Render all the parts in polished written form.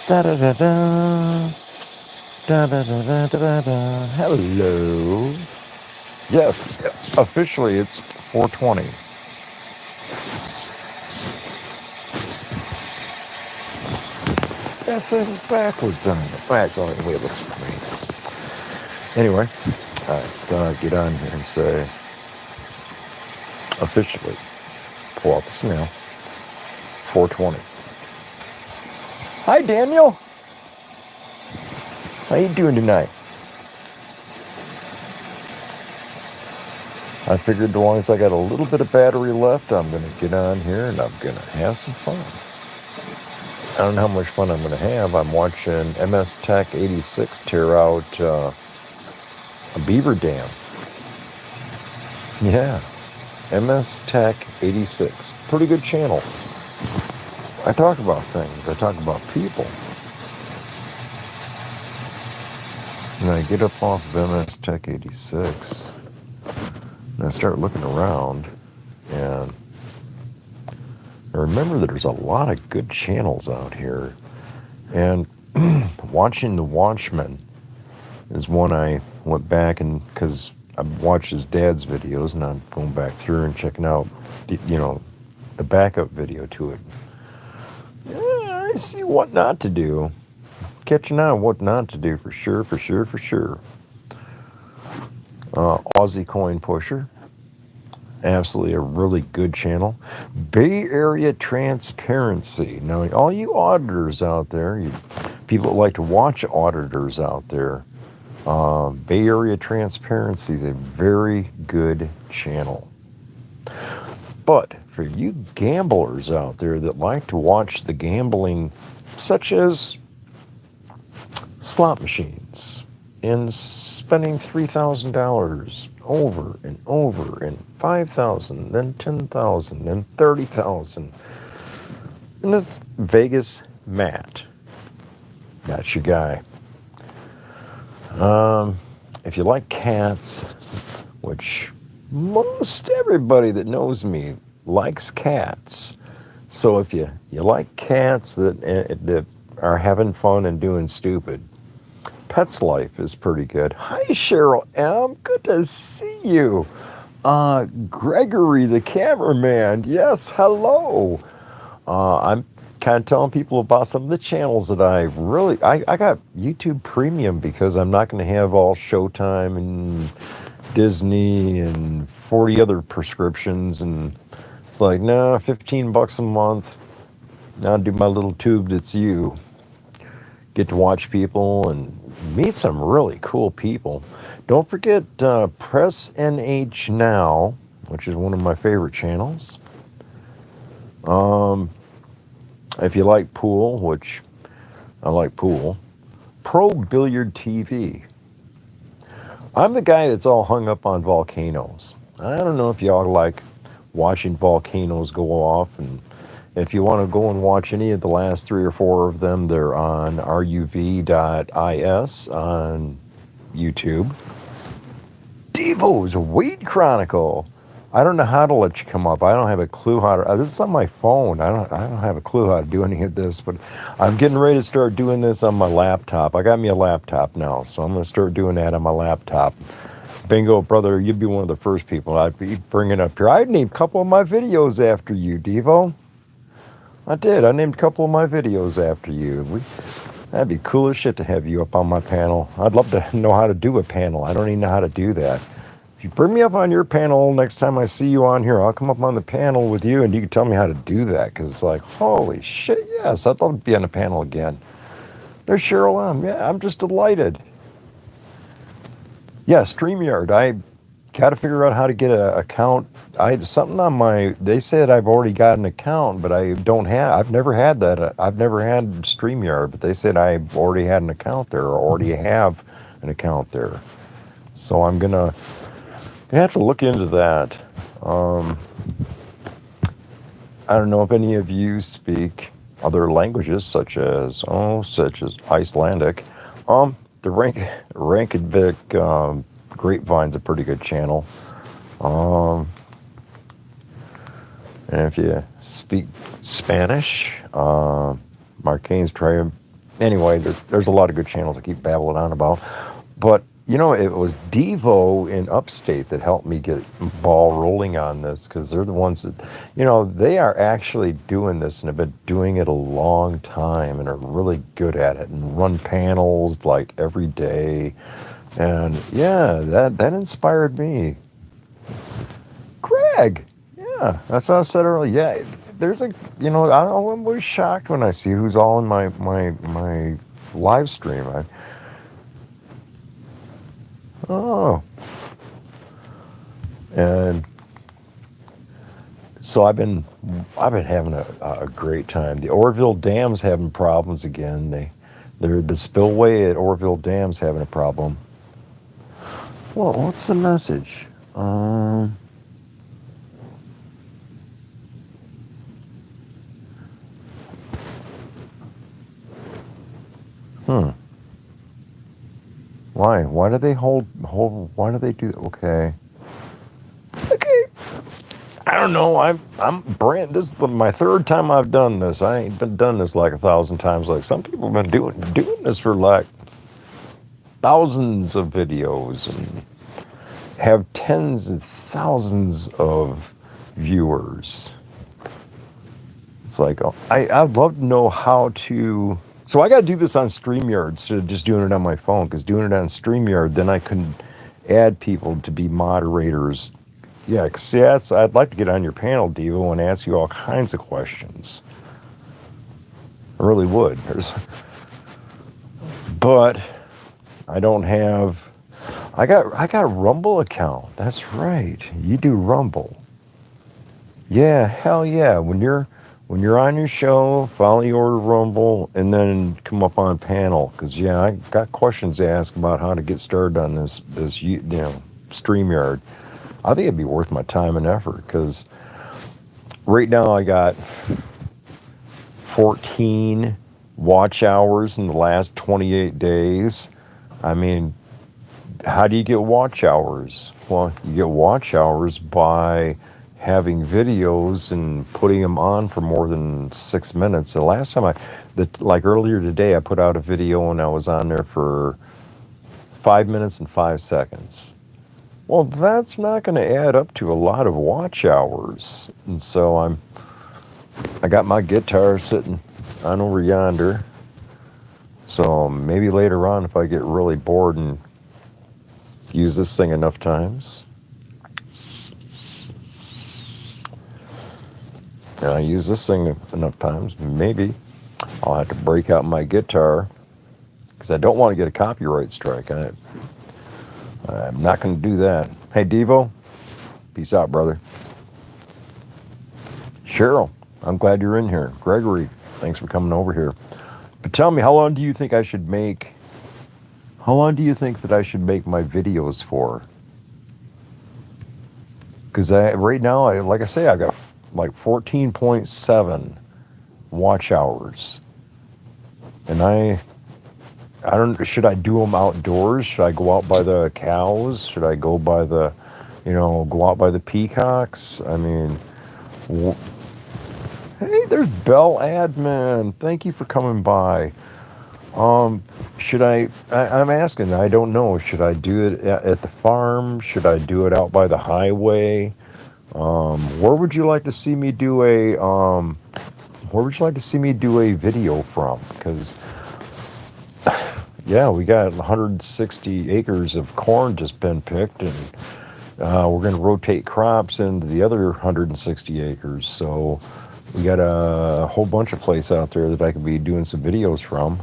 Da da da da. Da da da da da da. Hello. Yes, officially it's 4:20. That's backwards on it. That's the only way it looks for me. Anyway, gonna get on here and say officially pull out the snail. 4:20. Hi, Daniel. How you doing tonight? I figured as long as I got a little bit of battery left, I'm going to get on here and I'm going to have some fun. I don't know how much fun I'm going to have. I'm watching MS Tech 86 tear out a beaver dam. Yeah, MS Tech 86. Pretty good channel. I talk about things. I talk about people. And I get up off of MS Tech 86 and I start looking around and I remember that there's a lot of good channels out here. And watching The Watchmen is one I went back and, because I watched his dad's videos and I'm going back through and checking out, the backup video to it. Yeah, I see what not to do. Catching on what not to do for sure. Aussie Coin Pusher. Absolutely a really good channel. Bay Area Transparency. Now, all you auditors out there, people that like to watch auditors out there, Bay Area Transparency is a very good channel. But for you gamblers out there that like to watch the gambling, such as slot machines and spending $3,000 over and over and $5,000, then $10,000, then $30,000, and this Vegas Matt, that's your guy. If you like cats, which most everybody that knows me likes cats, so if you like cats that are having fun and doing stupid, Pet's Life is pretty good. Hi, Cheryl M. Good to see you. Gregory, the cameraman. Yes, hello. I'm kind of telling people about some of the channels that I got YouTube Premium because I'm not going to have all Showtime and Disney and 40 other prescriptions. And it's like, no, $15 a month. Now I'll do my little tube that's you. Get to watch people and meet some really cool people. Don't forget Press NH Now, which is one of my favorite channels. If you like pool, which I like pool, Pro Billiard TV. I'm the guy that's all hung up on volcanoes. I don't know if y'all like watching volcanoes go off, and if you want to go and watch any of the last 3 or 4 of them, they're on ruv.is on YouTube. Devo's Weed Chronicle. I don't know how to let you come up. I don't have a clue how to. This is on my phone. I don't have a clue how to do any of this, but I'm getting ready to start doing this on my laptop. I got me a laptop now, so I'm going to start doing that on my laptop. Bingo, brother, you'd be one of the first people I'd be bringing up here. I'd named a couple of my videos after you, Devo. I did. I named a couple of my videos after you. That'd be cool as shit to have you up on my panel. I'd love to know how to do a panel. I don't even know how to do that. If you bring me up on your panel next time I see you on here, I'll come up on the panel with you and you can tell me how to do that. Because it's like, holy shit, yes, I'd love to be on the panel again. There's Cheryl M. Yeah, I'm just delighted. Yeah, StreamYard. I got to figure out how to get an account. Something on my. They said I've already got an account, but I don't have. I've never had that. I've never had StreamYard, but they said I've already had an account there, or already have an account there. So I'm gonna have to look into that. I don't know if any of you speak other languages, such as Icelandic. The Reykjavik Grapevine's a pretty good channel. And if you speak Spanish, Marquez Anyway, there's a lot of good channels I keep babbling on about. But, it was Devo in Upstate that helped me get ball rolling on this because they're the ones that, they are actually doing this and have been doing it a long time and are really good at it and run panels like every day. And yeah, that inspired me. Greg, yeah, that's what I said earlier. Yeah, there's I was shocked when I see who's all in my live stream. Oh, and so I've been having a great time. The Orville Dam's having problems again. The spillway at Orville Dam's having a problem. Well, what's the message? Hmm. Why? Why do they hold? Why do they do that? Okay. Okay. I don't know. I'm brand. This is my third time I've done this. I ain't been done this like 1,000 times. Like some people have been doing this for like thousands of videos and have tens of thousands of viewers. It's like I'd love to know how to. So I got to do this on StreamYard instead of just doing it on my phone. Because doing it on StreamYard, then I can add people to be moderators. Yeah, because see, I'd like to get on your panel, Devo, and ask you all kinds of questions. I really would. But I don't have. I got a Rumble account. That's right. You do Rumble. Yeah, hell yeah. When you're on your show, follow your Rumble, and then come up on panel. Because yeah, I got questions to ask about how to get started on this StreamYard. I think it'd be worth my time and effort. Because right now I got 14 watch hours in the last 28 days. I mean, how do you get watch hours? Well, you get watch hours by having videos and putting them on for more than 6 minutes. The last time like earlier today, I put out a video and I was on there for 5 minutes and 5 seconds. Well, that's not going to add up to a lot of watch hours. And so I got my guitar sitting on over yonder. So maybe later on, if I get really bored and use this thing enough times, and I use this thing enough times, maybe I'll have to break out my guitar because I don't want to get a copyright strike. I'm not going to do that. Hey, Devo, peace out, brother. Cheryl, I'm glad you're in here. Gregory, thanks for coming over here. But tell me, how long do you think that I should make my videos for? Because right now, like I say, I've got like 14.7 watch hours. And I don't, should I do them outdoors? Should I go out by the cows? Should I go by go out by the peacocks? I mean, hey, there's Bell Admin. Thank you for coming by. I'm asking, I don't know. Should I do it at the farm? Should I do it out by the highway? Where would you like to see me do a video from? Because yeah, we got 160 acres of corn just been picked, and we're going to rotate crops into the other 160 acres. So we got a whole bunch of place out there that I could be doing some videos from.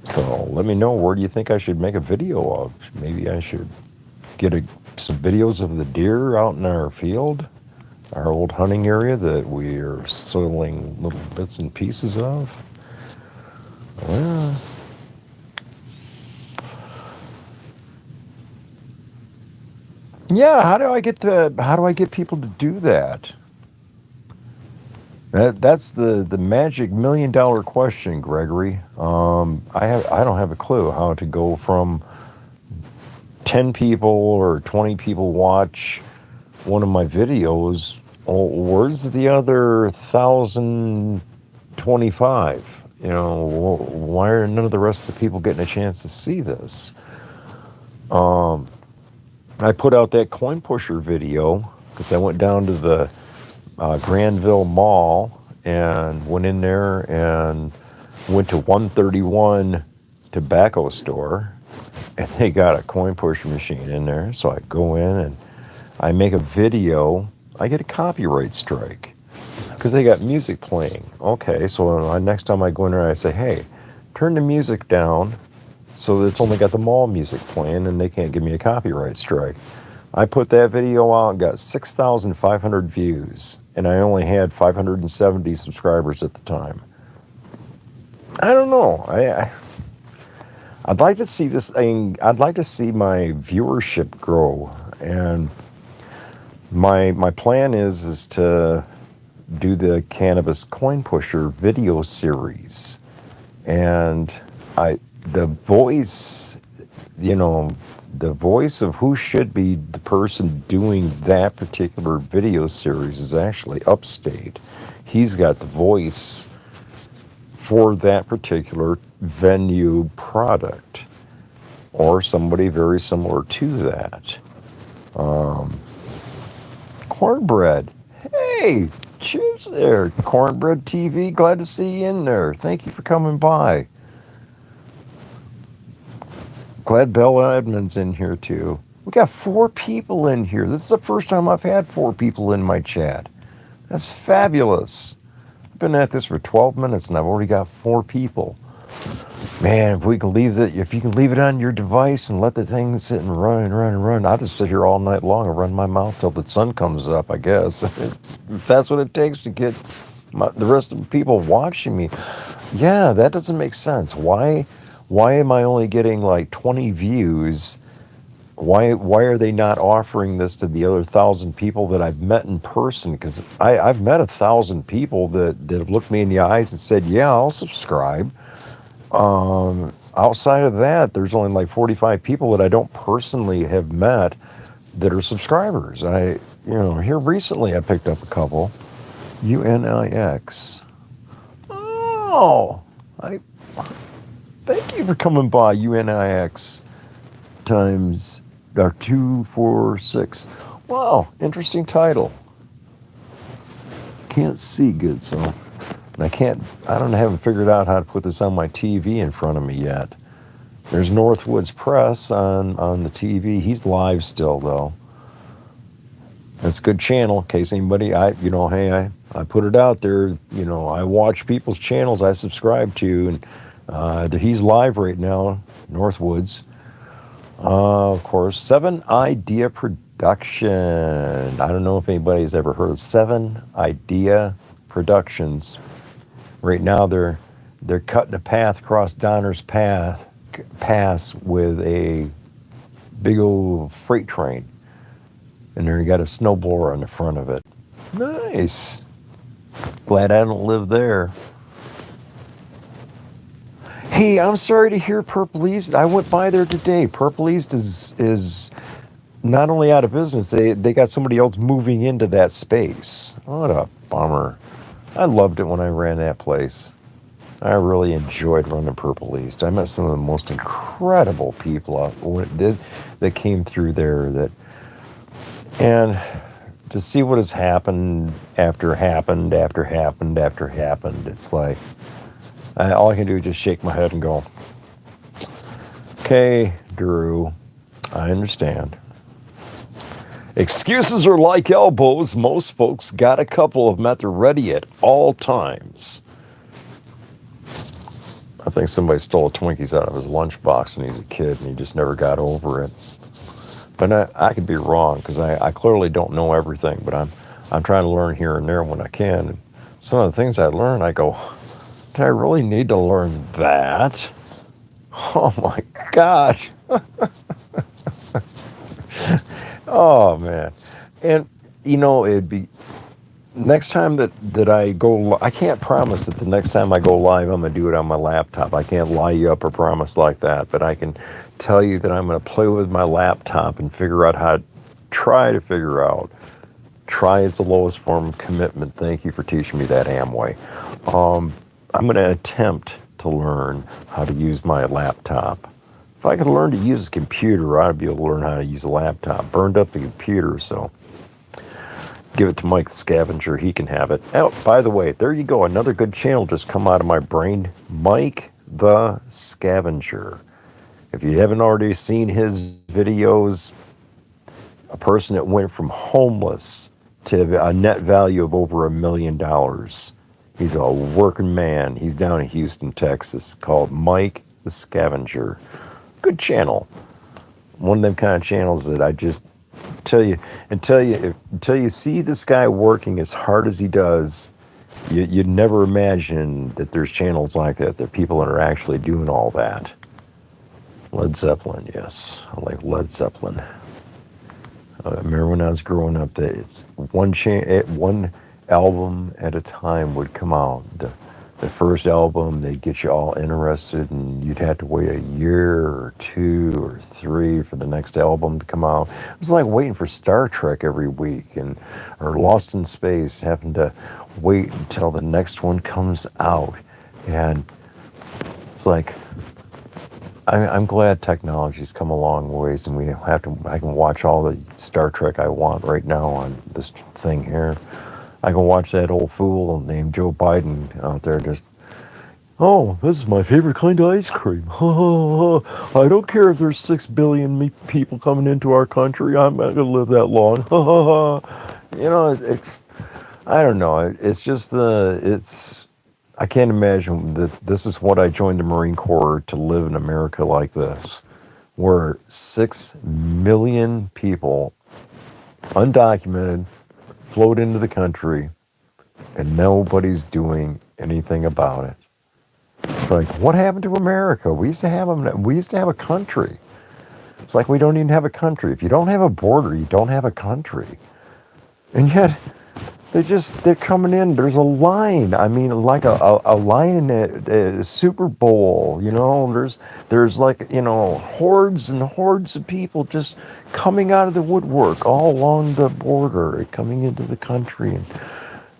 So let me know, where do you think I should make a video of? Maybe I should get some videos of the deer out in our field, our old hunting area that we are soiling little bits and pieces of. Well, yeah, how do I get people to do that? That's the magic $1,000,000 question, Gregory. I don't have a clue how to go from 10 people or 20 people watch one of my videos. Oh, where's the other 1,025? why are none of the rest of the people getting a chance to see this? I put out that coin pusher video because I went down to the Granville Mall and went in there and went to 131 tobacco store, and they got a coin pusher machine in there. So I go in and I make a video. I get a copyright strike because they got music playing. Okay, so next time I go in there, I say, hey, turn the music down so that it's only got the mall music playing and they can't give me a copyright strike. I put that video out and got 6,500 views, and I only had 570 subscribers at the time. I don't know. I'd like to see this thing. I'd like to see my viewership grow, and my plan is to do the cannabis coin pusher video series, and the voice, the voice of who should be the person doing that particular video series is actually Upstate. He's got the voice for that particular venue product, or somebody very similar to that. Cornbread. Hey, cheers there, Cornbread TV. Glad to see you in there. Thank you for coming by. Glad Bella Edmonds in here too. We got 4 people in here. This is the first time I've had 4 people in my chat. That's fabulous. I've been at this for 12 minutes and I've already got 4 people. Man, if you can leave it on your device and let the thing sit and run and run and run, I'll just sit here all night long and run my mouth till the sun comes up, I guess. If that's what it takes to get the rest of the people watching me. Yeah, that doesn't make sense. Why am I only getting like 20 views? Why are they not offering this to the other 1,000 people that I've met in person? Because I've met 1,000 people that have looked me in the eyes and said, yeah, I'll subscribe. Outside of that, there's only like 45 people that I don't personally have met that are subscribers. Here recently I picked up a couple. UNIX. Oh, thank you for coming by, UNIX times 246. Wow, interesting title. Can't see good, so haven't figured out how to put this on my TV in front of me yet. There's Northwoods Press on the TV. He's live still though. That's a good channel in case anybody, I put it out there, I watch people's channels I subscribe to, and he's live right now, Northwoods. Of course, 7 Idea Production. I don't know if anybody's ever heard of 7 Idea Productions. Right now they're cutting a path across Donner's Pass with a big old freight train. And they got a snowblower on the front of it. Nice. Glad I don't live there. Hey, I'm sorry to hear Purple East. I went by there today. Purple East is not only out of business, they got somebody else moving into that space. What a bummer. I loved it when I ran that place. I really enjoyed running Purple East. I met some of the most incredible people that came through there. And to see what has happened after happened, it's like, all I can do is just shake my head and go, okay, Drew, I understand. Excuses are like elbows. Most folks got a couple of them at the ready at all times. I think somebody stole Twinkies out of his lunchbox when he was a kid and he just never got over it. But I could be wrong because I clearly don't know everything, but I'm trying to learn here and there when I can. And some of the things I learn, I go, did I really need to learn that? Oh my gosh. Oh man. And it'd be next time that I go, I can't promise that the next time I go live I'm going to do it on my laptop. I can't lie you up or promise like that, but I can tell you that I'm going to play with my laptop and figure out how to try is the lowest form of commitment. Thank you for teaching me that, Amway. I'm going to attempt to learn how to use my laptop. If I could learn to use a computer, I'd be able to learn how to use a laptop. Burned up the computer, so give it to Mike the Scavenger. He can have it. Oh, by the way, there you go. Another good channel just come out of my brain. Mike the Scavenger. If you haven't already seen his videos, a person that went from homeless to a net value of over $1 million. He's a working man. He's down in Houston, Texas, called Mike the Scavenger. Good channel. One of them kind of channels that I just tell you, until you see this guy working as hard as he does, you'd never imagine that there's channels like that. There are people that are actually doing all that. Led Zeppelin, yes, I like Led Zeppelin. I remember when I was growing up, that it's one album at a time would come out. The first album, they'd get you all interested, and you'd have to wait a year or 2 or 3 for the next album to come out. It was like waiting for Star Trek every week, or Lost in Space, having to wait until the next one comes out. And it's like, I'm glad technology's come a long ways, and I can watch all the Star Trek I want right now on this thing here. I can watch that old fool named Joe Biden out there just, oh, this is my favorite kind of ice cream. I don't care if there's 6 billion people coming into our country. I'm not going to live that long. You know, I don't know. It's just I can't imagine that this is what I joined the Marine Corps, to live in America like this, where 6 million people, undocumented, float into the country, and nobody's doing anything about it. It's like, what happened to America? We used to have a country. It's like we don't even have a country. If you don't have a border, you don't have a country. And yet, they're coming in. There's a line. I mean, like a line at a Super Bowl, you know, there's like, you know, hordes and hordes of people just coming out of the woodwork all along the border, coming into the country. And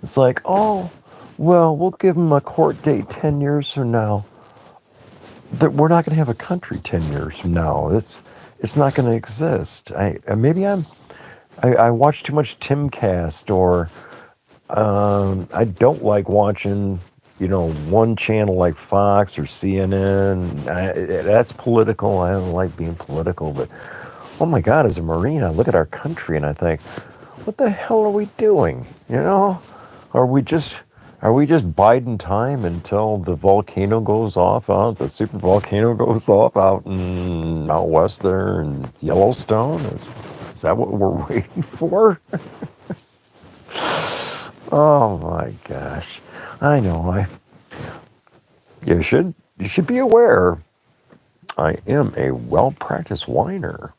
it's like, oh, well, we'll give them a court date 10 years from now. We're not going to have a country 10 years from now. It's not going to exist. I watch too much Timcast, or I don't like watching, you know, one channel like Fox or CNN. That's political. I don't like being political, but oh my God, as a Marine, I look at our country and I think, what the hell are we doing? You know, are we just biding time until the volcano goes off the super volcano goes off out west there in Yellowstone? Is that what we're waiting for? Oh my gosh. I know. You should be aware. I am a well-practiced whiner.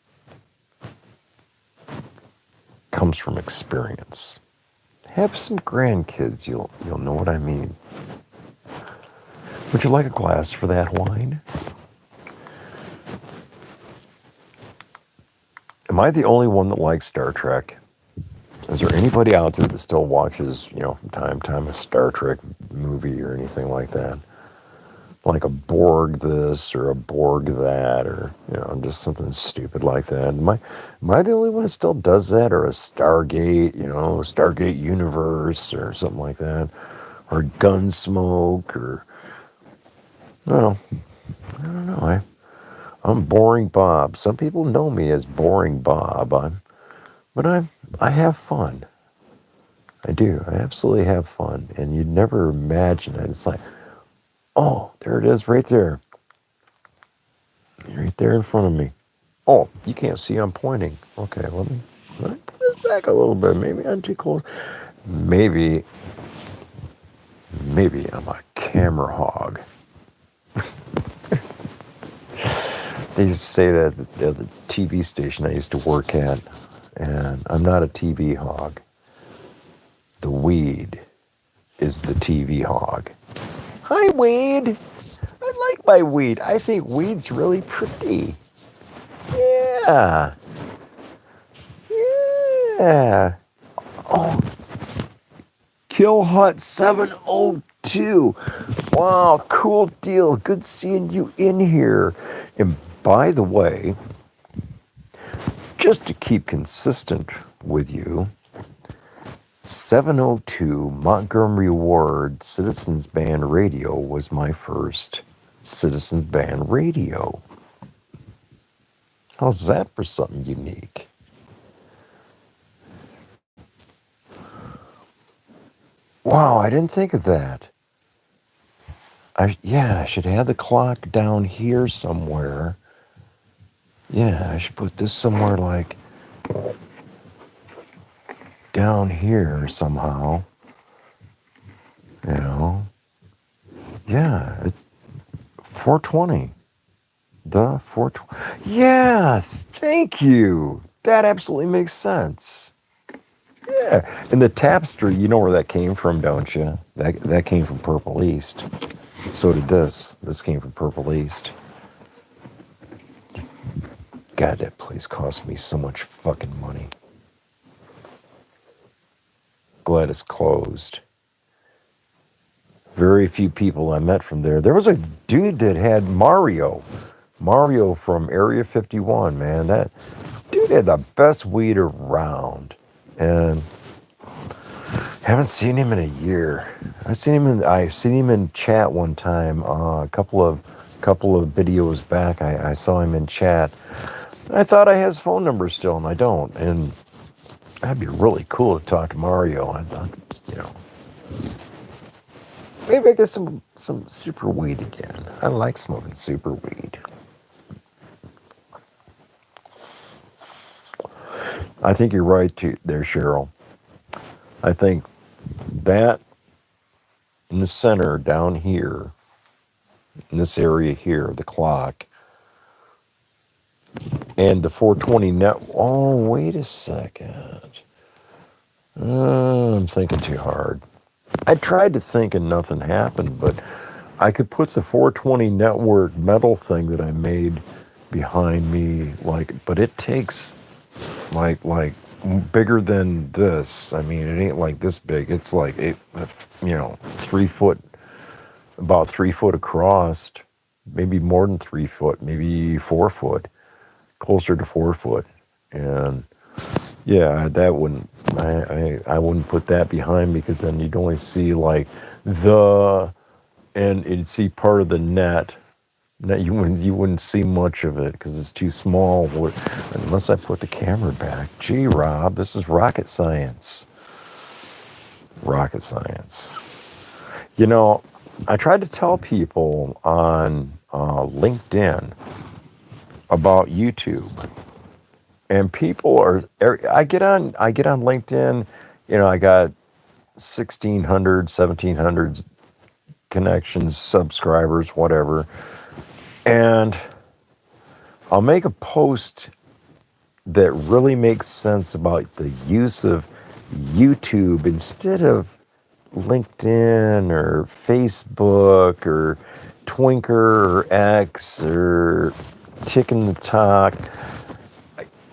Comes from experience. Have some grandkids, you'll know what I mean. Would you like a glass for that wine? Am I the only one that likes Star Trek? Is there anybody out there that still watches, you know, from time to time, a Star Trek movie or anything like that? Like a Borg this or a Borg that, or, you know, just something stupid like that. Am I the only one that still does that? Or a Stargate, you know, Stargate Universe or something like that? Or Gunsmoke, or, well, I don't know. I'm Boring Bob. Some people know me as Boring Bob. I have fun. I do. I absolutely have fun. And you'd never imagine it. It's like, oh, there it is right there. Right there in front of me. Oh, you can't see I'm pointing. Okay, let me put this back a little bit. Maybe I'm too close. Maybe I'm a camera hog. They used to say that at the TV station I used to work at. And I'm not a TV hog. The weed is the TV hog. Hi, weed. I like my weed. I think weed's really pretty. Yeah. Yeah. Oh. Kill Hut 702. Wow, cool deal. Good seeing you in here. And by the way, just to keep consistent with you, 702 Montgomery Ward Citizens Band Radio was my first Citizens Band Radio. How's that for something unique? Wow, I didn't think of that. I should have the clock down here somewhere. Yeah, I should put this somewhere like down here somehow. You know? Yeah, it's 420. The 420. Yeah, thank you. That absolutely makes sense. Yeah, and the tapestry, you know where that came from, don't you? That came from Purple East. So did this. This came from Purple East. God, that place cost me so much fucking money. Glad it's closed. Very few people I met from there. There was a dude that had Mario from Area 51, man. That dude had the best weed around. And haven't seen him in a year. I've seen him in chat one time, a couple of videos back. I saw him in chat. I thought I had his phone number still, and I don't. And that'd be really cool to talk to Mario. You know, maybe I get some super weed again. I like smoking super weed. I think you're right there, Cheryl. I think that in the center down here, in this area here, the clock, and the 420 net. Oh, wait a second. I'm thinking too hard. I tried to think and nothing happened, but I could put the 420 network metal thing that I made behind me, but it takes like bigger than this. I mean, it ain't like this big. It's like 3 foot, about 3 foot across, maybe more than 3 foot, maybe 4 foot, closer to 4 foot, and yeah, that wouldn't. I wouldn't put that behind, because then you'd only see like and you'd see part of the net. You wouldn't see much of it because it's too small. Unless I put the camera back. Gee, Rob, this is rocket science. Rocket science. You know, I tried to tell people on LinkedIn about YouTube, and people are. I get on LinkedIn. You know, I got 1,600, 1,700 connections, subscribers, whatever. And I'll make a post that really makes sense about the use of YouTube instead of LinkedIn or Facebook or Twinker or X or Chicken the Talk.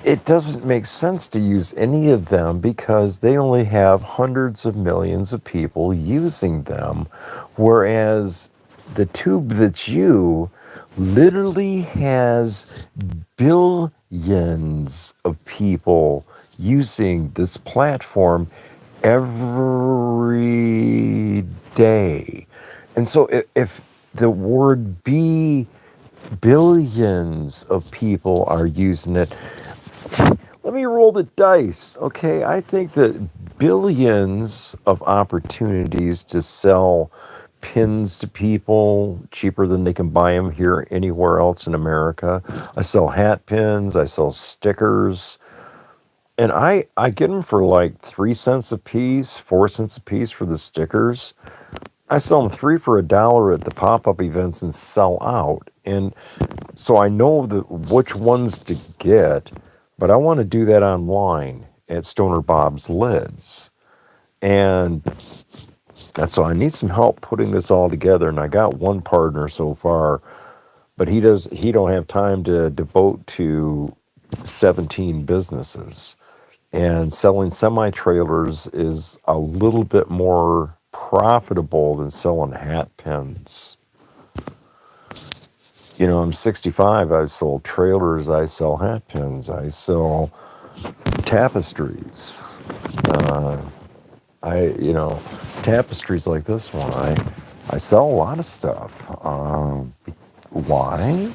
It doesn't make sense to use any of them because they only have hundreds of millions of people using them, whereas the tube that's you literally has billions of people using this platform every day. And so if the word billions of people are using it, let me roll the dice, okay? I think that billions of opportunities to sell pins to people cheaper than they can buy them here anywhere else in America. I sell hat pins, I sell stickers, and I get them for like 3 cents a piece, 4 cents a piece for the stickers. I sell them 3 for $1 at the pop-up events and sell out. And so I know which ones to get, but I want to do that online at Stoner Bob's Lids. And that's so I need some help putting this all together. And I got one partner so far, but he don't have time to devote to 17 businesses. And selling semi-trailers is a little bit more profitable than selling hat pins. You know, I'm 65. I sold trailers. I sell hat pins. I sell tapestries. Uh, tapestries like this one. I sell a lot of stuff. Why?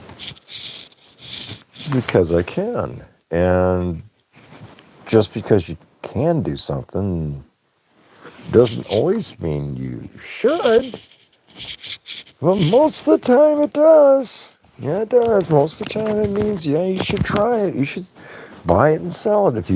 Because I can. And just because you can do something doesn't always mean you should. But most of the time it does. Yeah, it does. Most of the time it means, yeah, you should try it. You should buy it and sell it. If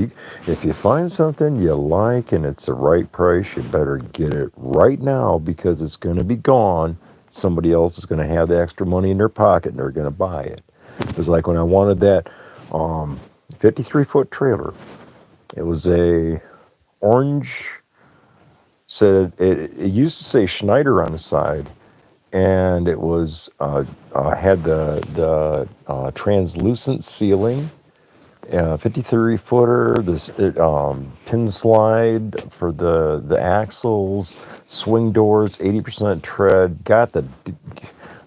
you find something you like and it's the right price, you better get it right now because it's going to be gone. Somebody else is going to have the extra money in their pocket and they're going to buy it. It was like when I wanted that 53-foot trailer. It was a orange. Said it used to say Schneider on the side, and it was had the translucent ceiling, 53 footer, this pin slide for the axles, swing doors, 80% tread.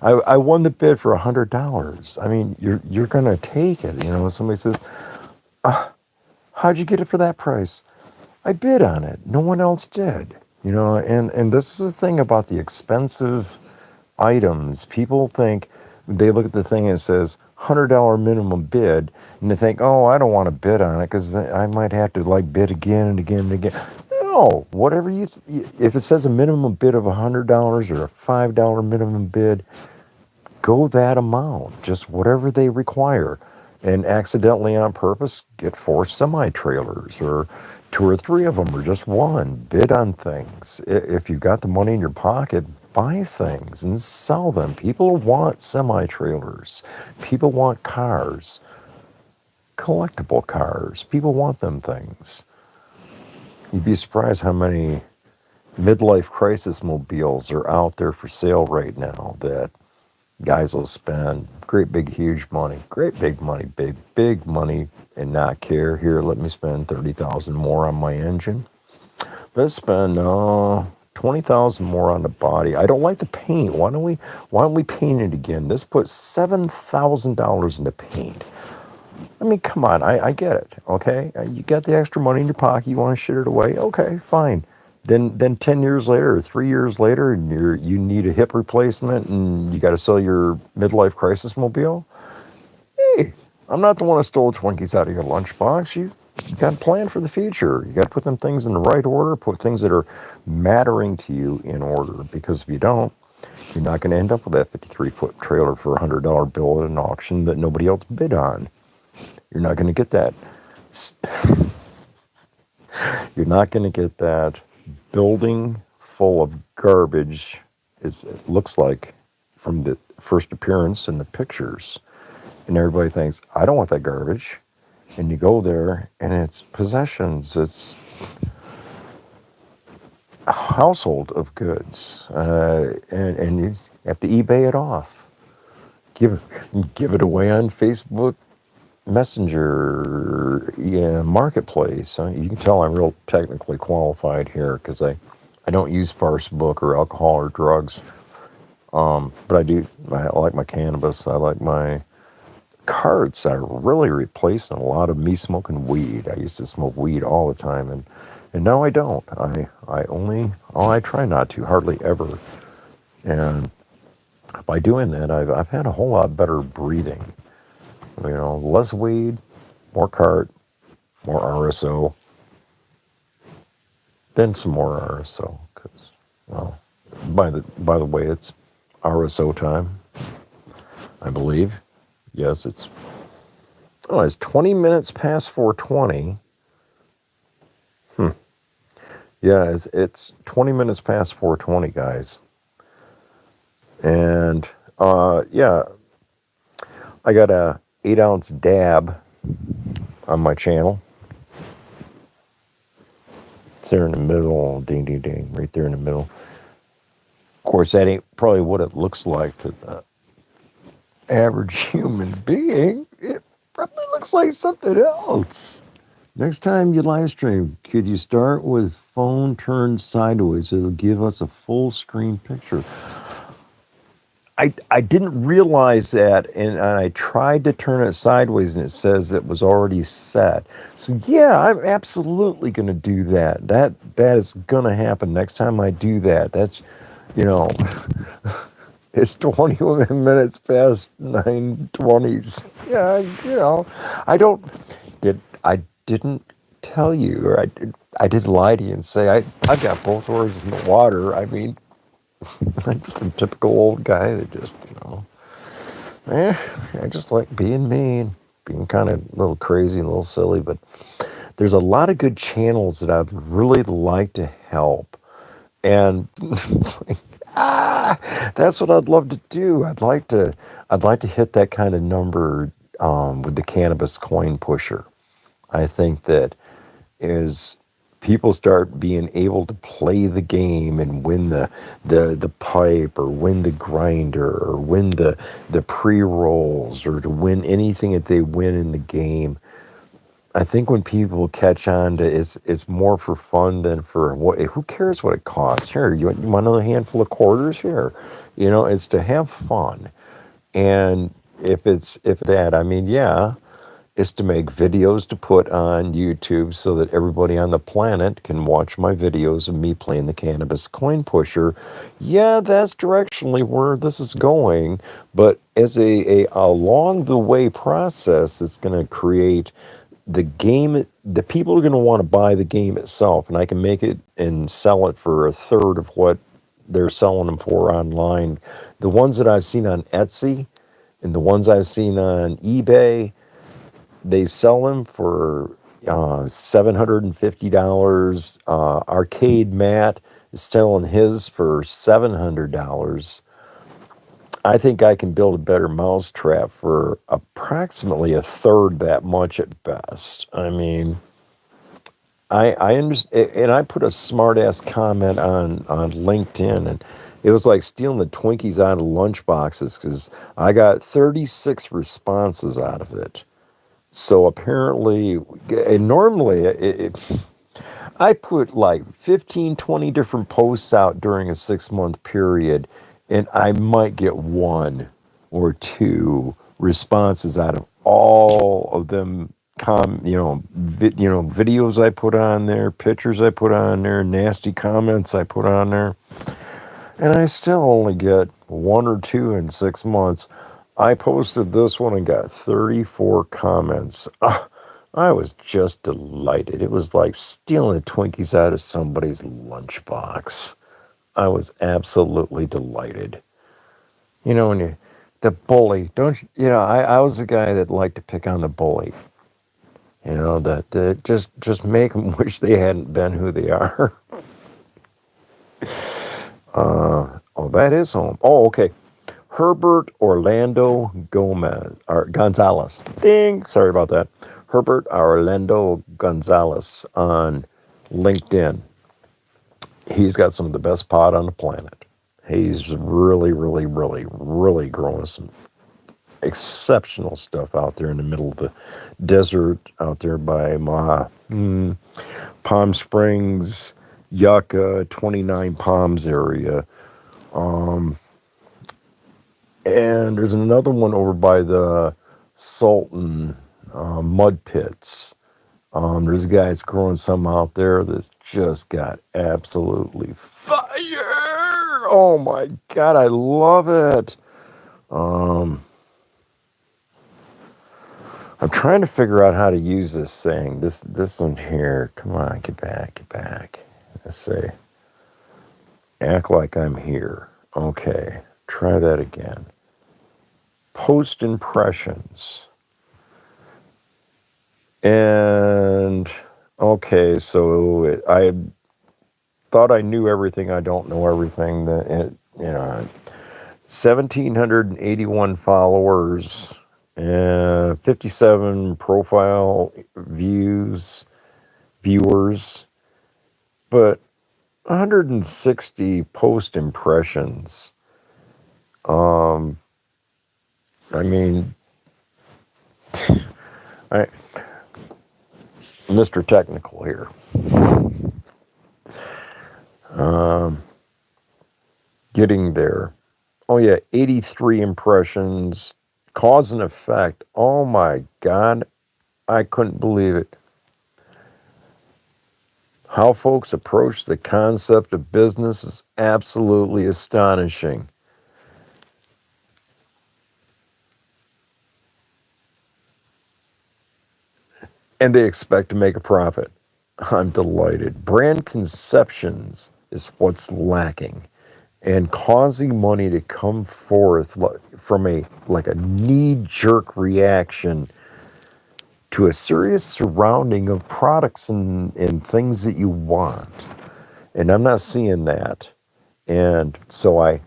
I won the bid for $100. I mean, you're gonna take it. You know, somebody says, "How'd you get it for that price?" I bid on it. No one else did. You know, and this is the thing about the expensive items. People think they look at the thing and it says $100 minimum bid, and they think, oh, I don't want to bid on it because I might have to like bid again and again and again. No, whatever if it says a minimum bid of $100 or a $5 minimum bid, go that amount, just whatever they require. And accidentally on purpose, get 4 semi-trailers or 2 or 3 of them or just one. Bid on things. If you've got the money in your pocket, buy things and sell them. People want semi-trailers. People want cars. Collectible cars. People want them things. You'd be surprised how many midlife crisis mobiles are out there for sale right now that guys will spend great big huge money, big money, and not care. Here, let me spend 30,000 more on my engine. Let's spend 20,000 more on the body. I don't like the paint. Why don't we paint it again? Let's put $7,000 into paint. I mean, come on, I get it, okay? You got the extra money in your pocket, you want to shit it away, okay, fine. Then 10 years later or 3 years later, and you need a hip replacement and you got to sell your midlife crisis mobile. Hey, I'm not the one who stole Twinkies out of your lunchbox. You got to plan for the future. You got to put them things in the right order, put things that are mattering to you in order, because if you don't, you're not going to end up with that 53-foot trailer for a $100 bill at an auction that nobody else bid on. You're not going to get that. You're not going to get that building full of garbage, as it looks like from the first appearance in the pictures. And everybody thinks, I don't want that garbage. And you go there and it's possessions. It's a household of goods. And you have to eBay it off. Give it away on Facebook Messenger, Marketplace. You can tell I'm real technically qualified here because I don't use Facebook or alcohol or drugs. But I do. I like my cannabis. I like my carts. Are really replacing a lot of me smoking weed. I used to smoke weed all the time, and now I don't. I try not to, hardly ever. And by doing that, I've had a whole lot better breathing. You know, less weed, more cart, more RSO, then some more RSO. Because, well, by the way, it's RSO time, I believe. Yes, it's 20 minutes past 4:20. Yeah, it's 20 minutes past 4:20, guys. And yeah, I got a 8-ounce dab on my channel. It's there in the middle, ding, ding, ding, right there in the middle. Of course, that ain't probably what it looks like to the average human being. It probably looks like something else. Next time you live stream, could you start with phone turned sideways? It'll give us a full screen picture. I didn't realize that, and I tried to turn it sideways, and it says it was already set. So yeah, I'm absolutely going to do that. That is going to happen next time I do that. That's, you know, it's 21 minutes past 9:20. Yeah, I didn't tell you, or I did lie to you and say I got both oars in the water. I mean, I'm just a typical old guy that just, I just like being me and being kind of a little crazy and a little silly. But there's a lot of good channels that I'd really like to help. And it's like, that's what I'd love to do. I'd like to hit that kind of number with the cannabis coin pusher. I think that is people start being able to play the game and win the pipe, or win the grinder, or win the pre-rolls, or to win anything that they win in the game. I think when people catch on to it's more for fun than for what. Who cares what it costs? Here, you want another handful of quarters? Here, it's to have fun. And if that, I mean, yeah, is to make videos to put on YouTube so that everybody on the planet can watch my videos of me playing the cannabis coin pusher. Yeah, that's directionally where this is going, but as a along the way process, it's going to create the game. The people are going to want to buy the game itself, and I can make it and sell it for a third of what they're selling them for online. The ones that I've seen on Etsy and the ones I've seen on eBay, they sell them for $750. Arcade Matt is selling his for $700. I think I can build a better mousetrap for approximately a third that much at best. I mean, I understand, and I put a smart ass comment on LinkedIn, and it was like stealing the Twinkies out of lunch boxes because I got 36 responses out of it. So apparently, and normally I put like 15, 20 different posts out during a 6 month period, and I might get one or two responses out of all of them. Videos I put on there, pictures I put on there, nasty comments I put on there. And I still only get one or two in 6 months. I posted this one and got 34 comments. I was just delighted. It was like stealing Twinkies out of somebody's lunchbox. I was absolutely delighted. When the bully, don't you, I was the guy that liked to pick on the bully. That just make them wish they hadn't been who they are. Oh, that is home. Oh, okay. Herbert Orlando Gomez or Gonzalez. Ding. Sorry about that. Herbert Orlando Gonzalez on LinkedIn. He's got some of the best pot on the planet. He's really, really, really, really growing some exceptional stuff out there in the middle of the desert out there by Palm Springs, Yucca, 29 Palms area. And there's another one over by the Sultan mud pits. There's guys growing some out there that's just got absolutely fire. Oh my God, I love it. I'm trying to figure out how to use this thing. This one here. Come on, get back, get back. Let's see. Act like I'm here. Okay, try that again. Post impressions. And okay, so I thought I knew everything. I don't know everything. 1,781 followers, and 57 profile viewers, but 160 post impressions. I mean, I Mr. Technical here. Getting there. Oh, yeah, 83 impressions, cause and effect. Oh, my God. I couldn't believe it. How folks approach the concept of business is absolutely astonishing. And they expect to make a profit. I'm delighted. Brand conceptions is what's lacking. And causing money to come forth from a knee-jerk reaction to a serious surrounding of products and things that you want. And I'm not seeing that. And so I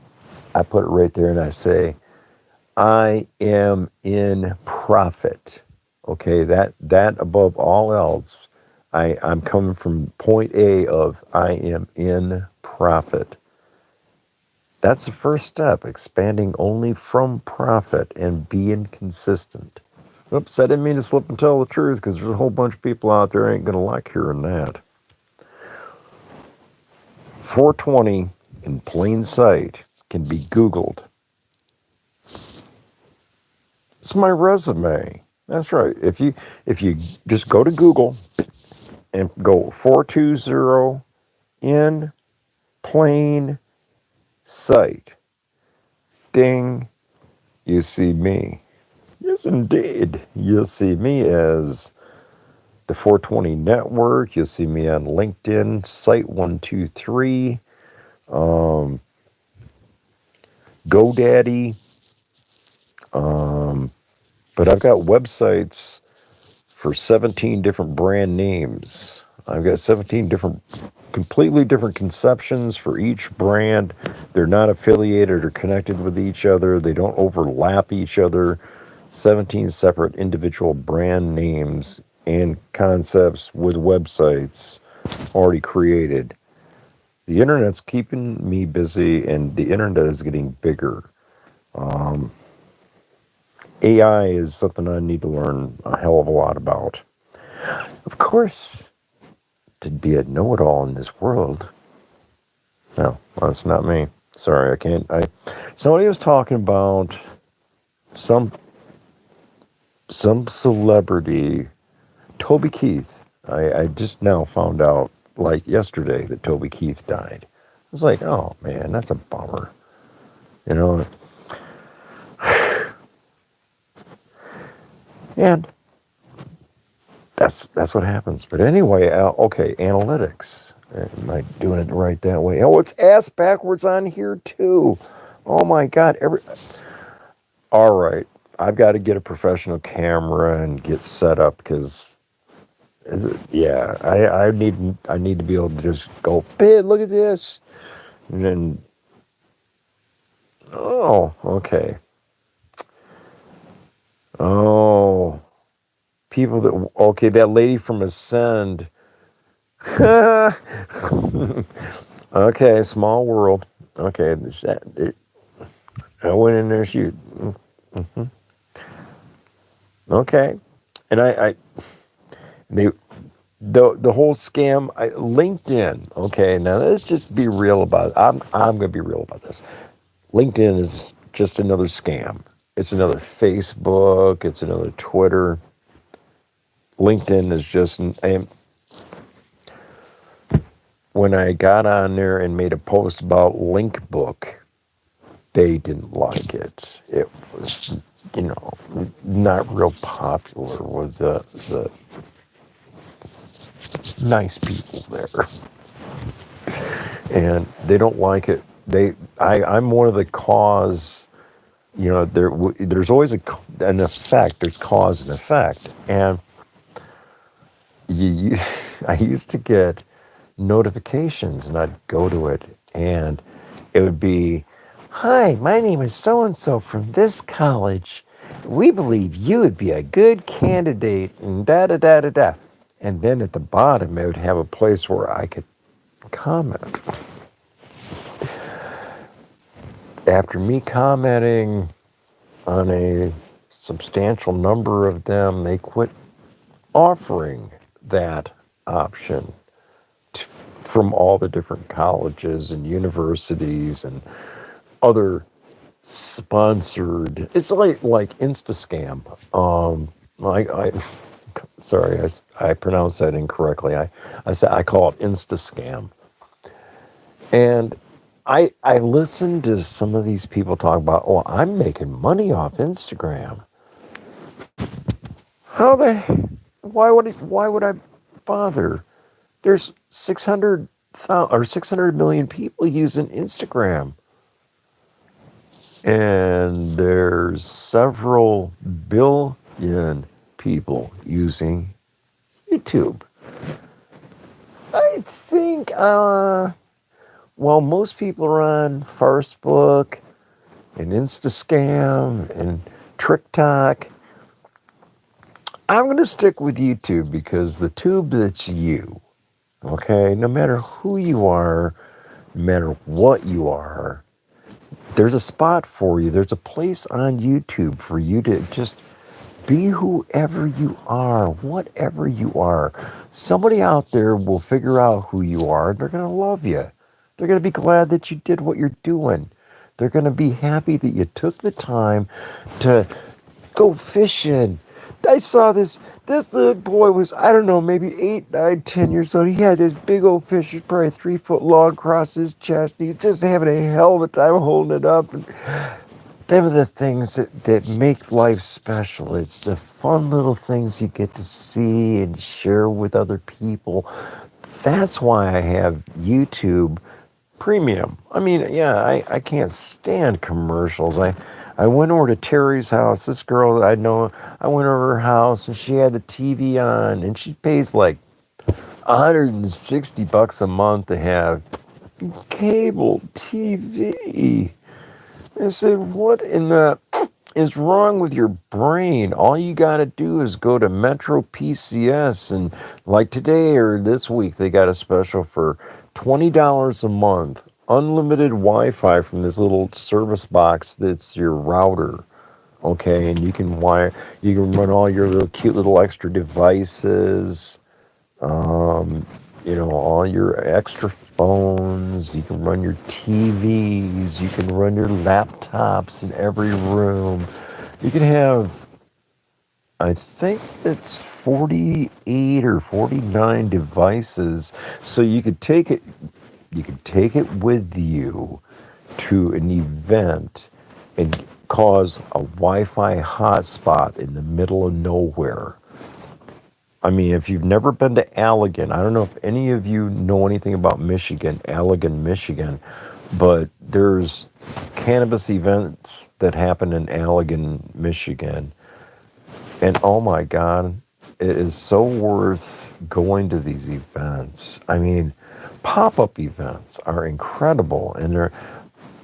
put it right there and I say, I am in profit. Okay, that above all else, I'm coming from point A of I am in profit. That's the first step, expanding only from profit and being consistent. Oops, I didn't mean to slip and tell the truth because there's a whole bunch of people out there ain't going to like hearing that. 420 in plain sight can be Googled. It's my resume. That's right. If you just go to Google and go 420 in plain sight, ding, you see me. Yes, indeed. You'll see me as the 420 Network. You'll see me on LinkedIn, Site123, GoDaddy. But I've got websites for 17 different brand names. I've got 17 completely different conceptions for each brand. They're not affiliated or connected with each other. They don't overlap each other. 17 separate individual brand names and concepts with websites already created. The internet's keeping me busy, and the internet is getting bigger. AI is something I need to learn a hell of a lot about. Of course, to be a know-it-all in this world. No, that's not me. Sorry, I can't. Somebody was talking about some celebrity, Toby Keith. I just now found out, like yesterday, that Toby Keith died. I was like, oh man, that's a bummer. You know, and that's what happens. But anyway, okay, analytics. Am I doing it right that way? Oh, it's ass backwards on here too. Oh my God! All right, I've got to get a professional camera and get set up because, yeah, I need to be able to just go, babe, look at this, and then, oh, okay, oh, people that, okay, that lady from Ascend. Okay, small world. Okay, I went in there shoot. Okay, and they the whole scam. LinkedIn. Okay, now let's just be real about it. I'm gonna be real about this. LinkedIn is just another scam. It's another Facebook. It's another Twitter. LinkedIn is just. And when I got on there and made a post about Linkbook, they didn't like it. It was, not real popular with the nice people there, and they don't like it. I'm one of the cause. There's always an effect. There's cause and effect, and I used to get notifications, and I'd go to it, and it would be, "Hi, my name is so and so from this college. We believe you would be a good candidate," and da da da da da. And then at the bottom, it would have a place where I could comment. After me commenting on a substantial number of them, they quit offering that option from all the different colleges and universities and other sponsored. It's like Instascam. I sorry, I pronounced that incorrectly. I said I call it Instascam, and I listen to some of these people talk about, oh, I'm making money off Instagram. How the why would I bother? There's 600,000 or 600 million people using Instagram. And there's several billion people using YouTube. I think, well, most people are on Facebook and Instascam and TikTok. I'm going to stick with YouTube because the tube that's you, okay? No matter who you are, no matter what you are, there's a spot for you. There's a place on YouTube for you to just be whoever you are, whatever you are. Somebody out there will figure out who you are and they're going to love you. They're going to be glad that you did what you're doing. They're going to be happy that you took the time to go fishing. I saw this little boy was, I don't know, maybe 8, 9, 10 years old. He had this big old fish, probably 3 foot long, across his chest. And he was just having a hell of a time holding it up. And them are the things that make life special. It's the fun little things you get to see and share with other people. That's why I have YouTube Premium. I mean, yeah, I can't stand commercials. I went over to Terry's house. This girl that I know, I went over her house and she had the TV on and she pays like $160 a month to have cable TV. I said, what in the is wrong with your brain? All you got to do is go to Metro PCS, and like today or this week, they got a special for $20 a month, unlimited Wi-Fi from this little service box that's your router. Okay, and you can run all your little cute little extra devices. All your extra phones, you can run your TVs, you can run your laptops in every room. You can have, I think it's 48 or 49 devices. So you could take it with you to an event and cause a Wi-Fi hotspot in the middle of nowhere. I mean, if you've never been to Allegan, I don't know if any of you know anything about Michigan, Allegan, Michigan, but there's cannabis events that happen in Allegan, Michigan. And oh my God, it is so worth going to these events. I mean, pop-up events are incredible. And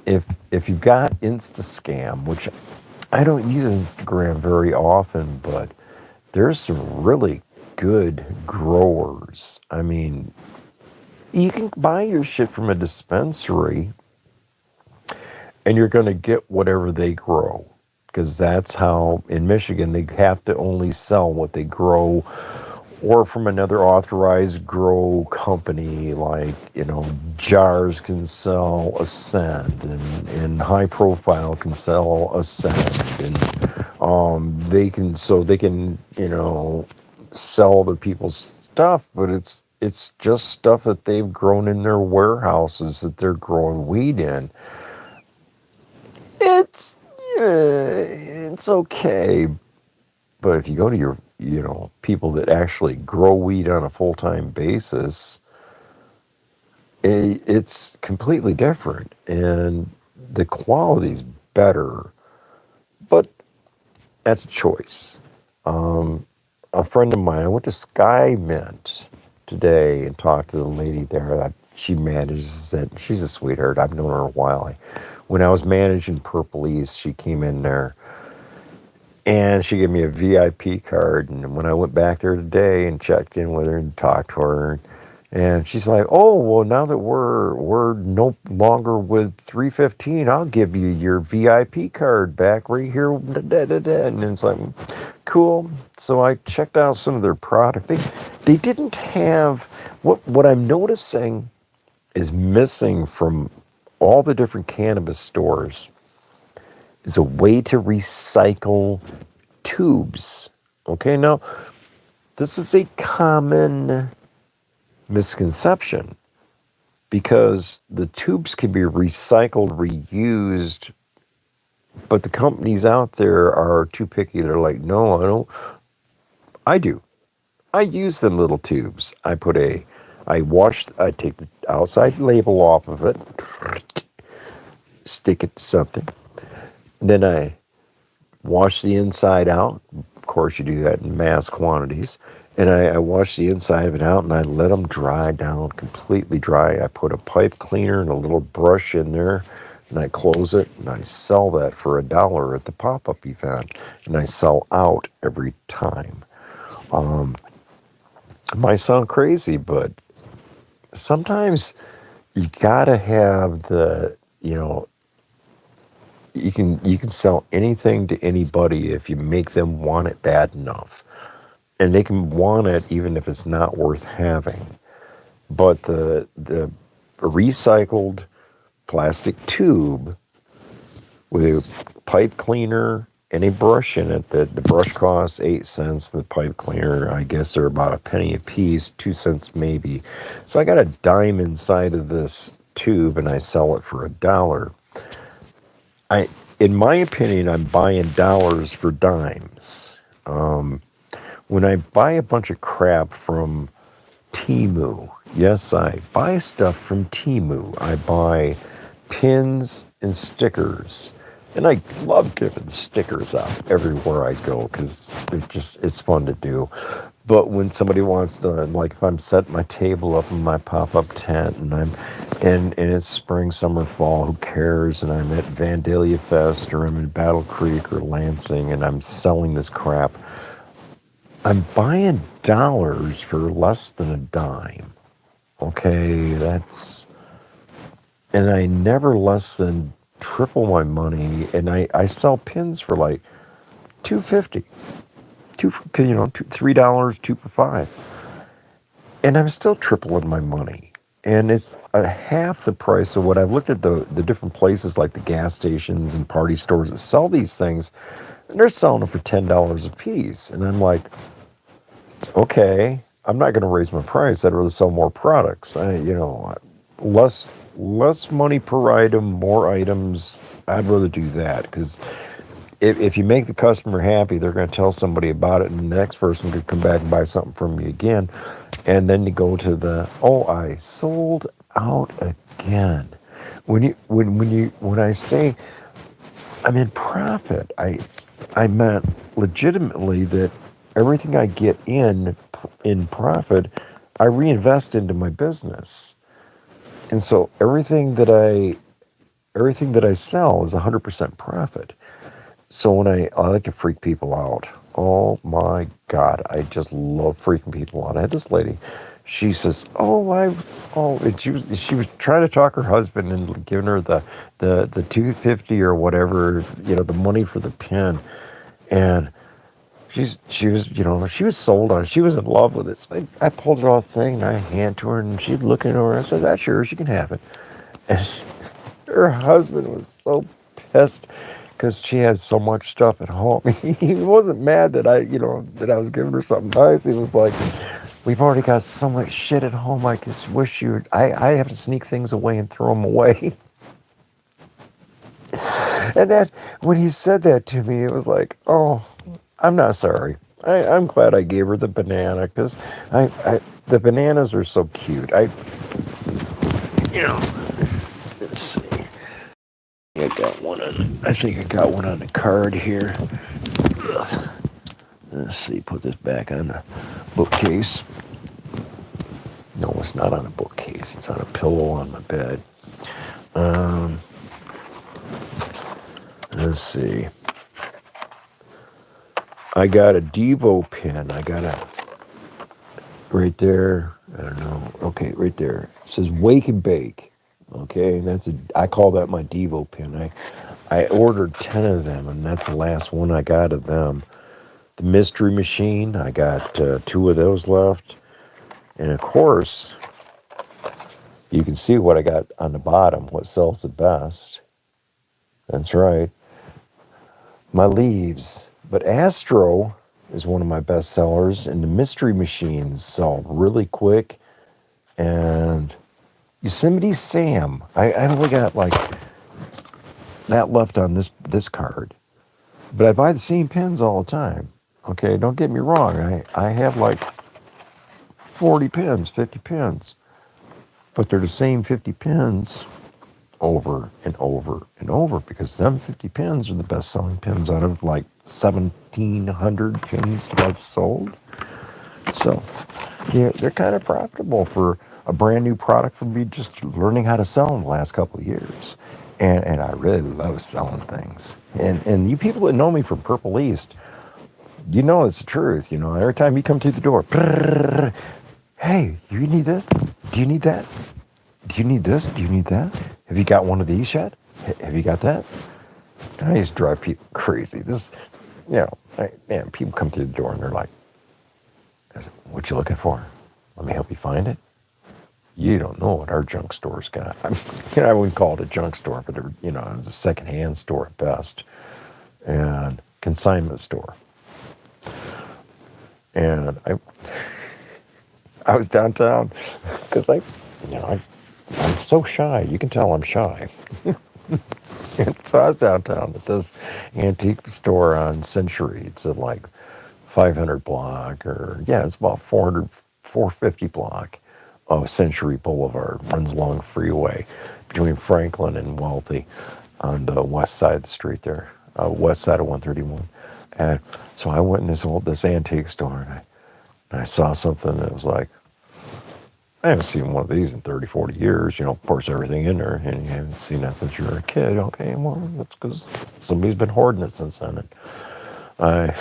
if you've got Instascam, which I don't use Instagram very often, but there's some really good growers. I mean, you can buy your shit from a dispensary and you're going to get whatever they grow. Because that's how, in Michigan, they have to only sell what they grow or from another authorized grow company. Like, Jars can sell Ascend and High Profile can sell Ascend. And they can sell other people's stuff, but it's just stuff that they've grown in their warehouses that they're growing weed in. It's okay, but if you go to your people that actually grow weed on a full-time basis, it's completely different and the quality's better, but that's a choice. A friend of mine, I went to Sky Mint today and talked to the lady there. She manages it. She's a sweetheart. I've known her a while. When I was managing Purple East, she came in there and she gave me a VIP card. And when I went back there today and checked in with her and talked to her, and she's like, "Oh, well, now that we're no longer with 315, I'll give you your VIP card back right here." And it's like, cool. So I checked out some of their product. They didn't have what I'm noticing is missing from all the different cannabis stores is a way to recycle tubes. Okay, now this is a common misconception because the tubes can be recycled, reused, but the companies out there are too picky. They're like, no, I don't. I do. I use them little tubes. I take the outside label off of it, stick it to something. Then I wash the inside out. Of course, you do that in mass quantities. And I wash the inside of it out and I let them dry down, completely dry. I put a pipe cleaner and a little brush in there and I close it and I sell that for $1 at the pop-up event. And I sell out every time. It might sound crazy, but sometimes you gotta have you can sell anything to anybody if you make them want it bad enough. And they can want it even if it's not worth having. But the recycled plastic tube with a pipe cleaner and a brush in it, the brush costs 8 cents. The pipe cleaner, I guess, they're about a penny a piece, 2 cents maybe. So I got a dime inside of this tube and I sell it for $1. I, in my opinion, I'm buying dollars for dimes. When I buy a bunch of crap from Timu, yes, I buy stuff from Timu. I buy pins and stickers. And I love giving stickers out everywhere I go because it's fun to do. But when somebody wants to, like if I'm setting my table up in my pop-up tent and it's spring, summer, fall, who cares? And I'm at Vandalia Fest or I'm in Battle Creek or Lansing and I'm selling this crap, I'm buying dollars for less than a dime. Okay, and I never less than triple my money, and I sell pins for like $2.50, $3, 2 for $5, and I'm still tripling my money, and it's half the price of what I've looked at the different places like the gas stations and party stores that sell these things, and they're selling them for $10 a piece, and I'm like, okay, I'm not going to raise my price. I'd rather sell more products. Less money per item, more items. I'd rather do that because if you make the customer happy, they're going to tell somebody about it, and the next person could come back and buy something from you again. And then you go to I sold out again. When I say I'm in profit, I meant legitimately that everything I get in profit, I reinvest into my business. And so everything that I sell is 100% profit. So when I like to freak people out. Oh my God, I just love freaking people out. I had this lady, she says, and she was trying to talk her husband into giving her the 250 or whatever, the money for the pin. And she was sold on it. She was in love with it. So I pulled it off the thing and I hand to her and she's looking at her. I said, that's yours, you can have it. And her husband was so pissed because she had so much stuff at home. He wasn't mad that I was giving her something nice. He was like, we've already got so much shit at home. I just wish I have to sneak things away and throw them away. And that, when he said that to me, it was like, oh, I'm not sorry. I'm glad I gave her the banana because the bananas are so cute. Let's see. I think I got one on the card here. Ugh. Let's see. Put this back on the bookcase. No, it's not on a bookcase. It's on a pillow on my bed. Let's see. I got a Devo pin. Right there. I don't know. Okay, right there. It says Wake and Bake. Okay, and I call that my Devo pin. I ordered 10 of them, and that's the last one I got of them. The Mystery Machine, I got 2 of those left. And of course, you can see what I got on the bottom, what sells the best. That's right, my leaves. But Astro is one of my best sellers, and the mystery machines sell really quick. And Yosemite Sam, I only got like that left on this card. But I buy the same pins all the time. Okay, don't get me wrong. I have like 40 pins, 50 pins. But they're the same 50 pins over and over and over because them 50 pins are the best selling pins out of like 1,700 pins that I've sold. So yeah, they're kind of profitable for a brand new product for me just learning how to sell in the last couple of years. And I really love selling things. And you people that know me from Purple East, you know it's the truth. You know, every time you come to the door, brrr, hey, you need this? Do you need that? Do you need this? Do you need that? Have you got one of these yet? Have you got that? I used to drive people crazy. This, you know, man, people come through the door and they're like, what you looking for? Let me help you find it. You don't know what our junk store's got. I mean, I wouldn't call it a junk store, but you know, it was a secondhand store at best, and consignment store. And I was downtown because I'm so shy. You can tell I'm shy. And so I was downtown at this antique store on Century. It's at like 500 block, or yeah, it's about 450 block of Century Boulevard. Runs along the freeway between Franklin and Wealthy on the west side of the street there, west side of 131. And so I went in this antique store, and I saw something that was like, I haven't seen one of these in 30, 40 years. You know, of course, everything in there, and you haven't seen that since you were a kid. Okay, well, that's because somebody's been hoarding it since then. And I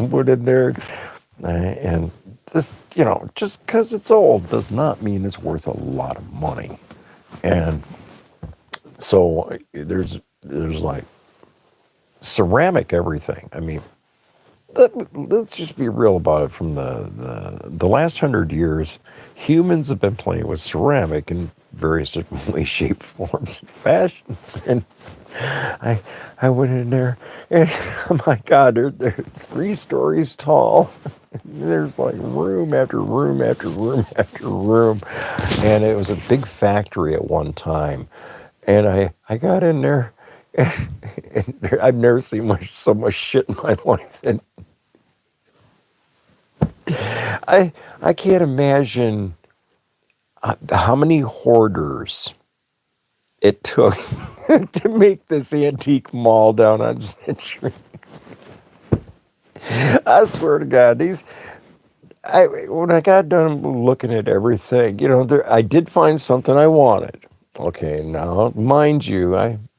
put in there, and this, you know, just because it's old does not mean it's worth a lot of money. And so there's like ceramic everything. I mean, let's just be real about it. From the last 100 years, humans have been playing with ceramic in various different ways, shapes, forms, and fashions. And I went in there, and oh my God, they're 3 stories tall. There's like room after room after room after room, and it was a big factory at one time. And I got in there, and I've never seen so much shit in my life. And I can't imagine how many hoarders it took to make this antique mall down on Century. I swear to God, when I got done looking at everything, you know, I did find something I wanted. Okay, now mind you,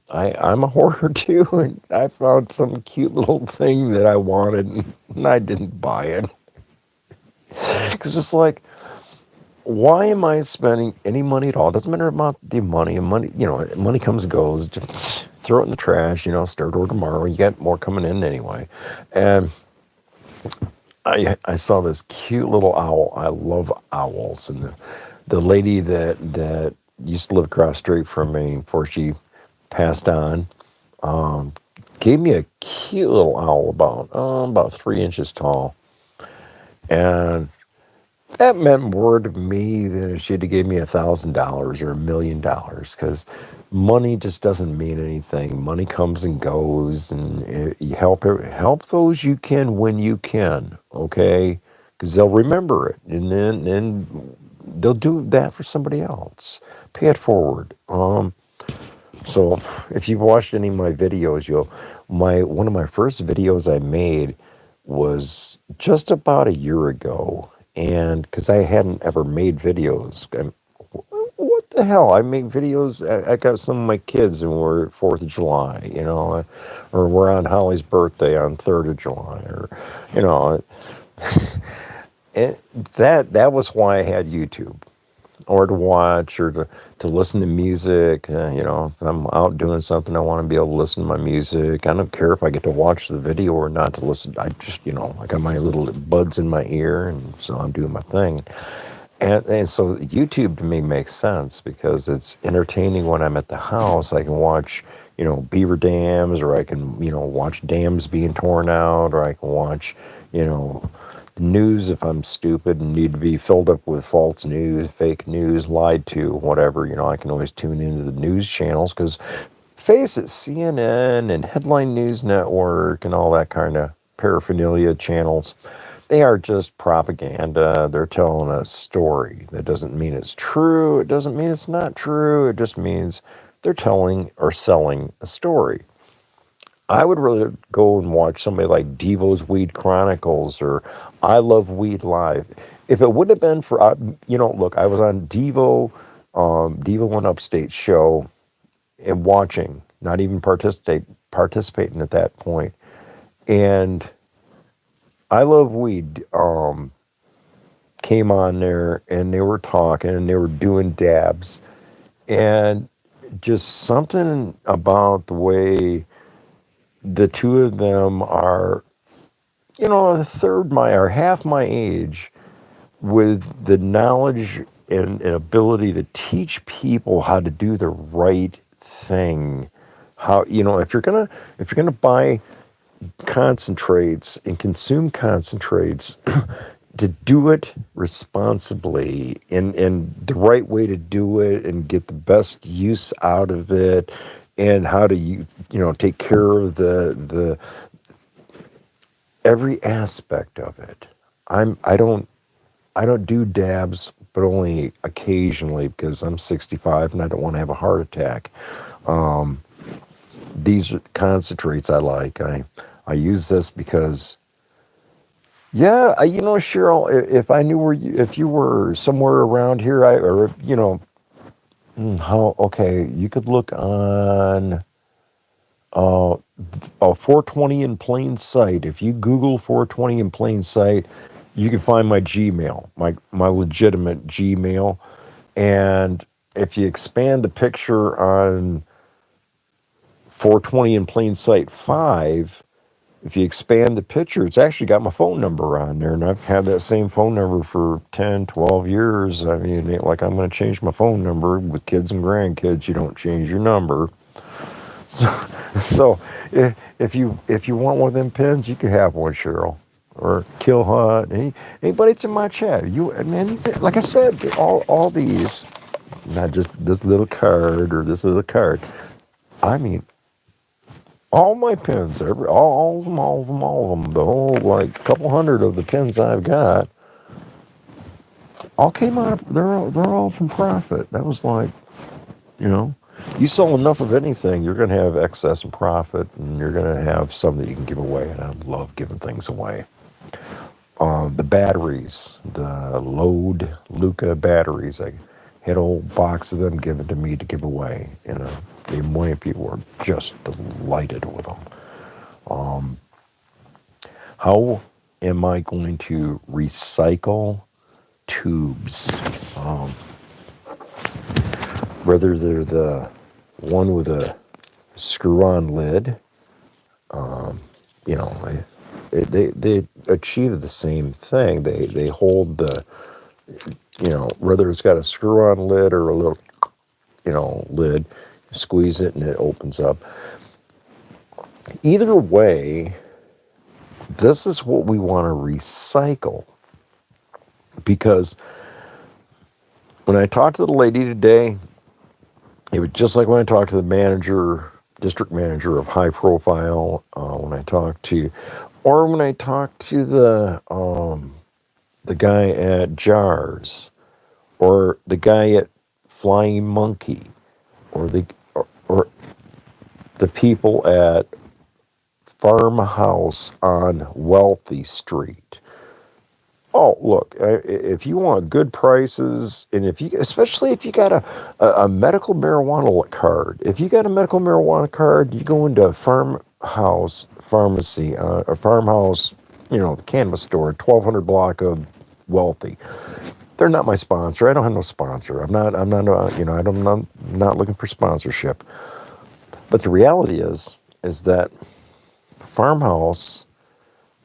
I'm a hoarder too, and I found some cute little thing that I wanted, and I didn't buy it because it's like, why am I spending any money at all? It doesn't matter about the money. And money, you know, money comes and goes. Just throw it in the trash. You know, start over tomorrow. You get more coming in anyway. And I saw this cute little owl. I love owls. And the lady that used to live across the street from me before she passed on, gave me a cute little owl about 3 inches tall. And that meant more to me than if she'd have gave me $1,000 or $1,000,000, because money just doesn't mean anything. Money comes and goes, and you help those you can when you can, okay? Because they'll remember it, and then they'll do that for somebody else. Pay it forward. So if you've watched any of my videos, one of my first videos I made was just about a year ago. And because I hadn't ever made videos, what the hell? I make videos. I got some of my kids, and we're 4th of July, you know, or we're on Holly's birthday on 3rd of July, or, you know, and that was why I had YouTube. or to watch, or to listen to music. If I'm out doing something, I want to be able to listen to my music. I don't care if I get to watch the video or not to listen. I just, I got my little buds in my ear, and so I'm doing my thing. And so YouTube to me makes sense because it's entertaining when I'm at the house. I can watch, beaver dams, or I can, watch dams being torn out, or I can watch, the news if I'm stupid and need to be filled up with false news, fake news, lied to, whatever. I can always tune into the news channels because, face it, CNN and Headline News Network and all that kind of paraphernalia channels, they are just propaganda. They're telling a story. That doesn't mean it's true. It doesn't mean it's not true. It just means they're telling or selling a story. I would rather go and watch somebody like Devo's Weed Chronicles or I Love Weed Live. If it wouldn't have been for, look, I was on Devo One Upstate show and watching, not even participating at that point. And I Love Weed came on there and they were talking and they were doing dabs. And just something about the way the two of them are, a third my or half my age, with the knowledge and ability to teach people how to do the right thing. How, if you're gonna buy concentrates and consume concentrates, to do it responsibly and the right way to do it and get the best use out of it, and how to take care of the every aspect of it. I don't do dabs, but only occasionally because I'm 65 and I don't want to have a heart attack. These are concentrates I like. I use this because, yeah, Cheryl, if I knew if you were somewhere around here, okay, you could look on 420 in plain sight. If you Google 420 in plain sight, you can find my Gmail, my legitimate Gmail. And if you expand the picture on 420 in plain sight 5, if you expand the picture, it's actually got my phone number on there. And I've had that same phone number for 10, 12 years. I mean, it ain't like I'm going to change my phone number. With kids and grandkids, you don't change your number. So, so if you want one of them pins, you can have one, Cheryl, or Kill Hunt. Anybody that's in my chat, like I said, all these, not just this little card or this little card. I mean, all my pins, all of them, all of them, all of them, the whole like couple hundred of the pins I've got, all came out. They're all from profit. That was like, you know. You sell enough of anything, you're going to have excess and profit, and you're going to have some that you can give away. And I love giving things away. The batteries, the Load Luca batteries, I had a whole box of them given to me to give away. The million people were just delighted with them. How am I going to recycle tubes? Whether they're the one with a screw-on lid, you know, they achieve the same thing. They hold the, whether it's got a screw-on lid or a little, lid, squeeze it and it opens up. Either way, this is what we want to recycle. Because when I talked to the lady today, it was just like when I talked to the district manager of high profile, when I talked to the guy at Jars, or the guy at Flying Monkey, or the people at Farmhouse on Wealthy Street. Oh, look, if you want good prices, and especially if you got a medical marijuana card, if you got a medical marijuana card, you go into a Farmhouse Pharmacy, a Farmhouse, the cannabis store, 1200 block of Wealthy. They're not my sponsor. I don't have no sponsor. I'm not, I'm not looking for sponsorship. But the reality is that Farmhouse,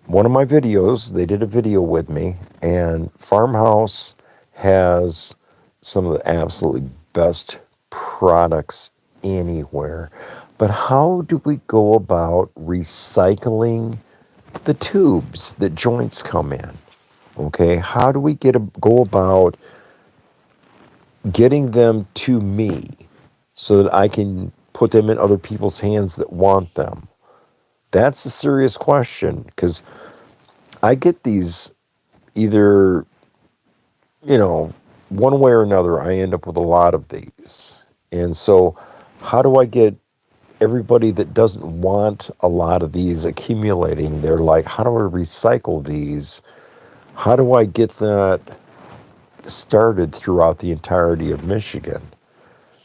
one of my videos, they did a video with me, and Farmhouse has some of the absolutely best products anywhere. But how do we go about recycling the tubes that joints come in? Okay, how do we go about getting them to me so that I can put them in other people's hands that want them? That's a serious question because I get these either, you know, one way or another, I end up with a lot of these. And so, how do I get everybody that doesn't want a lot of these accumulating? They're like, how do I recycle these? How do I get that started throughout the entirety of Michigan?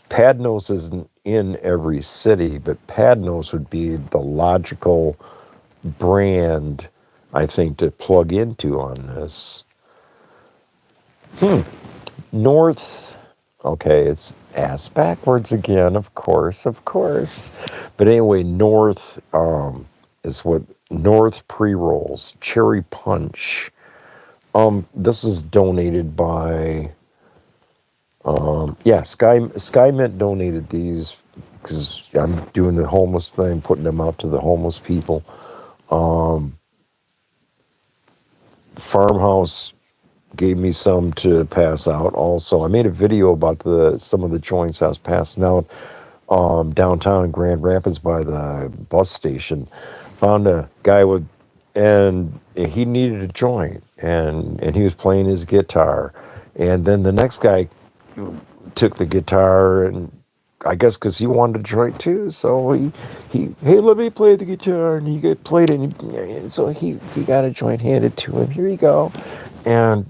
Padnos isn't in every city, but Padnos would be the logical brand, I think, to plug into on this. North, okay, it's ass backwards again, of course, of course. But anyway, North is what North pre rolls, cherry punch. This is donated by, yeah, Sky Mint donated these because I'm doing the homeless thing, putting them out to the homeless people. Farmhouse gave me some to pass out also. I made a video about some of the joints I was passing out downtown in Grand Rapids by the bus station. Found a guy and he needed a joint, and he was playing his guitar. And then the next guy took the guitar, and I guess because he wanted a joint too, so hey, let me play the guitar, and played it, and so he got a joint handed to him. Here you go. And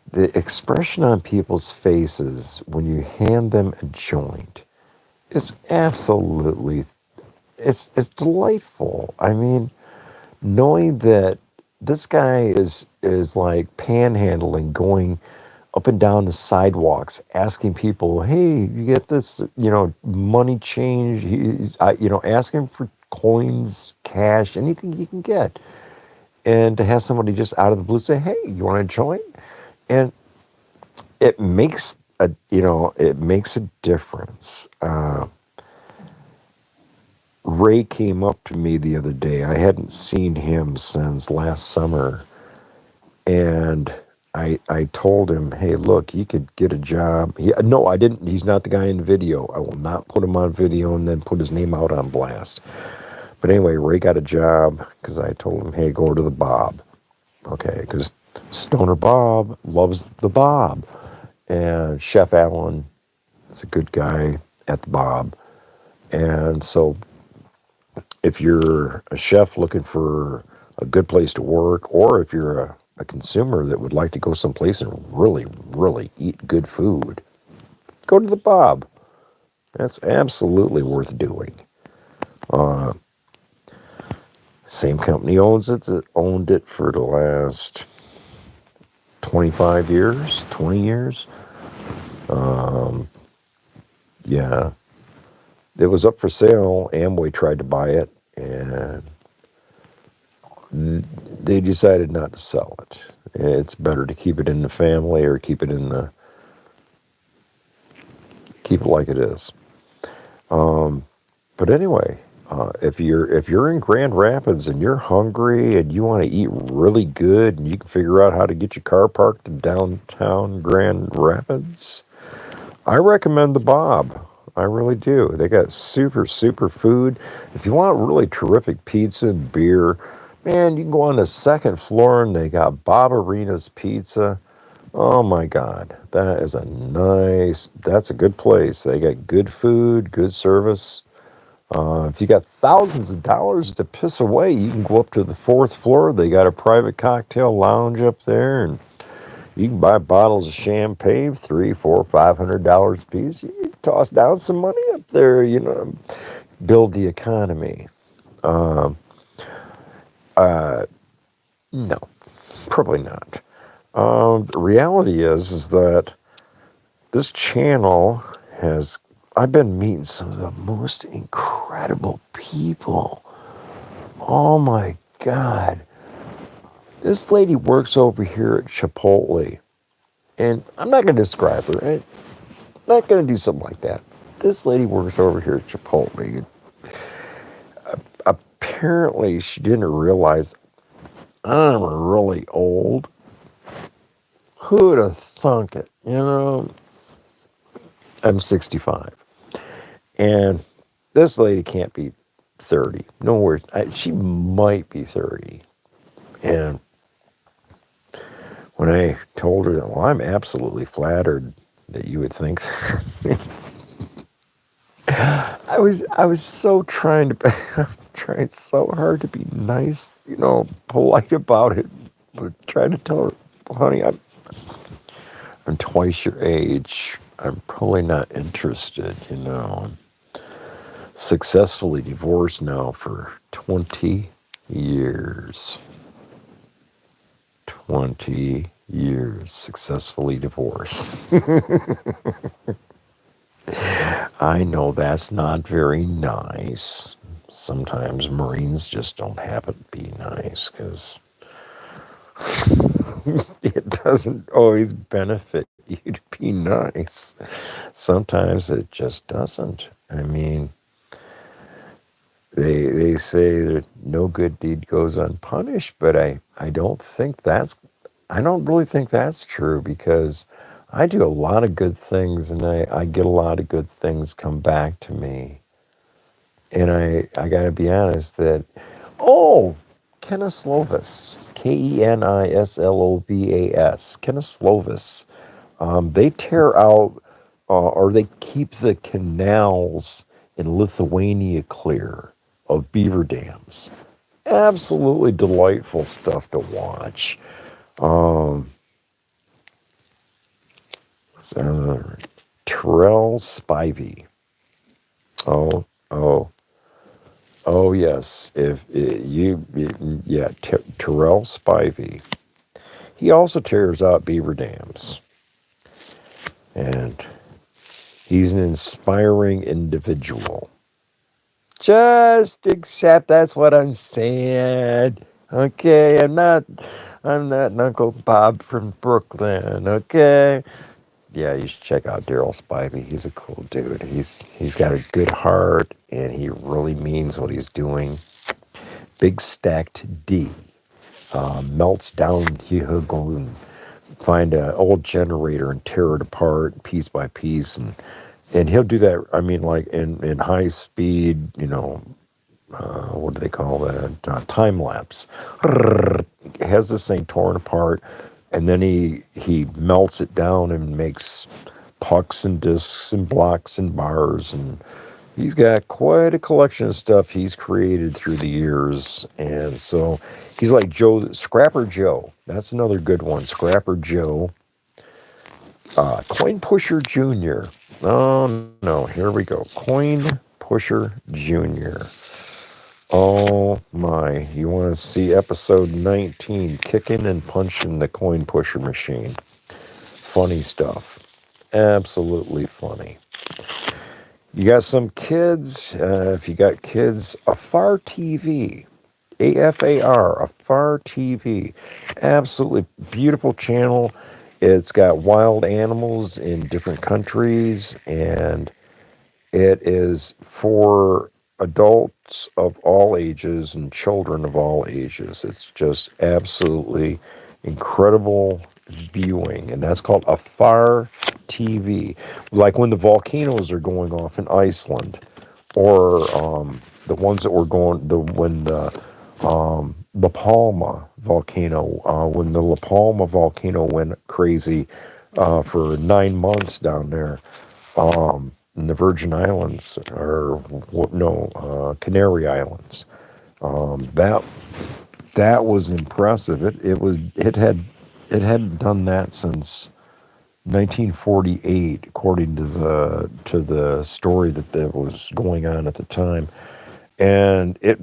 the expression on people's faces when you hand them a joint is absolutely, it's delightful. I mean, knowing that this guy is like panhandling, going up and down the sidewalks, asking people, "Hey, you get this, money change?" Asking for coins, cash, anything you can get, and to have somebody just out of the blue say, "Hey, you want a joint?" And it makes a difference. Ray came up to me the other day. I hadn't seen him since last summer, and I told him, "Hey, look, you could get a job." No, I didn't. He's not the guy in the video. I will not put him on video and then put his name out on blast. But anyway, Ray got a job because I told him, "Hey, go to the Bob." Okay, because Stoner Bob loves the Bob. And Chef Allen is a good guy at the Bob. And so if you're a chef looking for a good place to work, or if you're a consumer that would like to go someplace and really, really eat good food, go to the Bob. That's absolutely worth doing. Same company owns it that owned it for the last 25 years, 20 years. Yeah, it was up for sale. Amway tried to buy it, and they decided not to sell it. It's better to keep it in the family or keep it like it is. But anyway, if you're in Grand Rapids and you're hungry and you want to eat really good and you can figure out how to get your car parked in downtown Grand Rapids, I recommend the Bob. I really do. They got super, super food. If you want really terrific pizza and beer, man, you can go on the second floor and they got Bob Arena's Pizza. Oh my God, that's a good place. They got good food, good service. If you got thousands of dollars to piss away, you can go up to the fourth floor. They got a private cocktail lounge up there, and you can buy bottles of champagne, $300, $400, $500 a piece. You can toss down some money up there, build the economy. No, probably not. The reality is that this channel has. I've been meeting some of the most incredible people. Oh my God. This lady works over here at Chipotle. And I'm not going to describe her. I'm not going to do something like that. This lady works over here at Chipotle. Apparently, she didn't realize I'm really old. Who'd have thunk it? You know, I'm 65. And this lady can't be 30. No worries. She might be 30. And when I told her that, well, I'm absolutely flattered that you would think that. I was so trying to I was trying so hard to be nice, polite about it, but trying to tell her, well, honey, I'm twice your age. I'm probably not interested, I'm successfully divorced now for 20 years. 20 years successfully divorced. I know that's not very nice. Sometimes Marines just don't happen to be nice because it doesn't always benefit you to be nice. Sometimes it just doesn't. I mean, they say that no good deed goes unpunished, but I don't really think that's true because I do a lot of good things and I get a lot of good things come back to me. And I got to be honest that, oh, Kenislovas, Kenislovas, Kenislovas, they tear out or they keep the canals in Lithuania clear of beaver dams. Absolutely delightful stuff to watch. Um, so, Terrell Spivey. Oh, oh, oh, yes. Yeah, Terrell Spivey. He also tears out beaver dams, and he's an inspiring individual. Just accept that's what I'm saying. Okay, I'm not Uncle Bob from Brooklyn. Okay. Yeah, you should check out Daryl Spivey. He's a cool dude. He's got a good heart and he really means what he's doing. Big stacked D. Melts down, he'll go and find an old generator and tear it apart piece by piece and he'll do that, I mean, like in high speed, what do they call that? Time lapse. Has this thing torn apart, and then he melts it down and makes pucks and discs and blocks and bars, and he's got quite a collection of stuff he's created through the years. And so he's like Scrapper Joe. That's another good one, Scrapper Joe. Coin Pusher Jr. Oh no, here we go. Coin Pusher Jr. Oh my, you want to see episode 19, kicking and punching the coin pusher machine. Funny stuff. Absolutely funny. You got some kids, if you got kids, Afar TV. AFAR, Afar TV. Absolutely beautiful channel. It's got wild animals in different countries and it is for adults of all ages and children of all ages. It's just absolutely incredible viewing, and that's called Afar TV. Like when the volcanoes are going off in Iceland, or the ones that were going when the La Palma volcano, when the La Palma volcano went crazy for 9 months down there. In the Virgin Islands, or no, Canary Islands. That was impressive. It hadn't done that since 1948, according to the story that was going on at the time, and it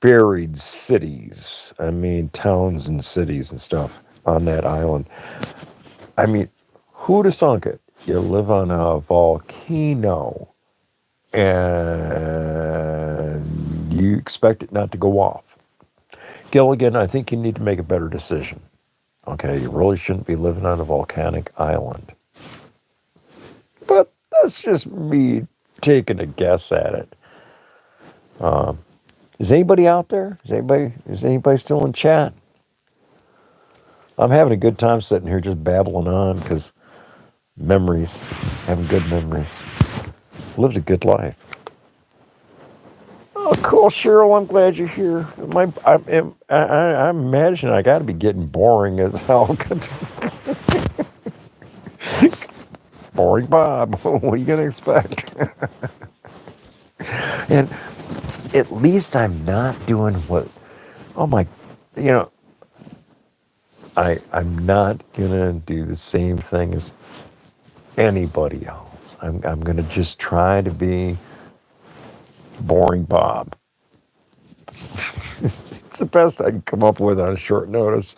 buried cities. I mean, towns and cities and stuff. on that island. I mean, who'd have thunk it? You live on a volcano and you expect it not to go off. Gilligan, I think you need to make a better decision. Okay, you really shouldn't be living on a volcanic island. But that's just me taking a guess at it. Is anybody out there? Is anybody still in chat? I'm having a good time sitting here just babbling on because memories, having good memories. Lived a good life. Oh, cool, Cheryl. I'm glad you're here. I imagine I got to be getting boring as hell. Boring Bob. What are you gonna expect? And at least I'm not doing what. Oh my, you know, I'm not gonna do the same thing as anybody else. I'm gonna just try to be boring Bob. It's the best I can come up with on short notice.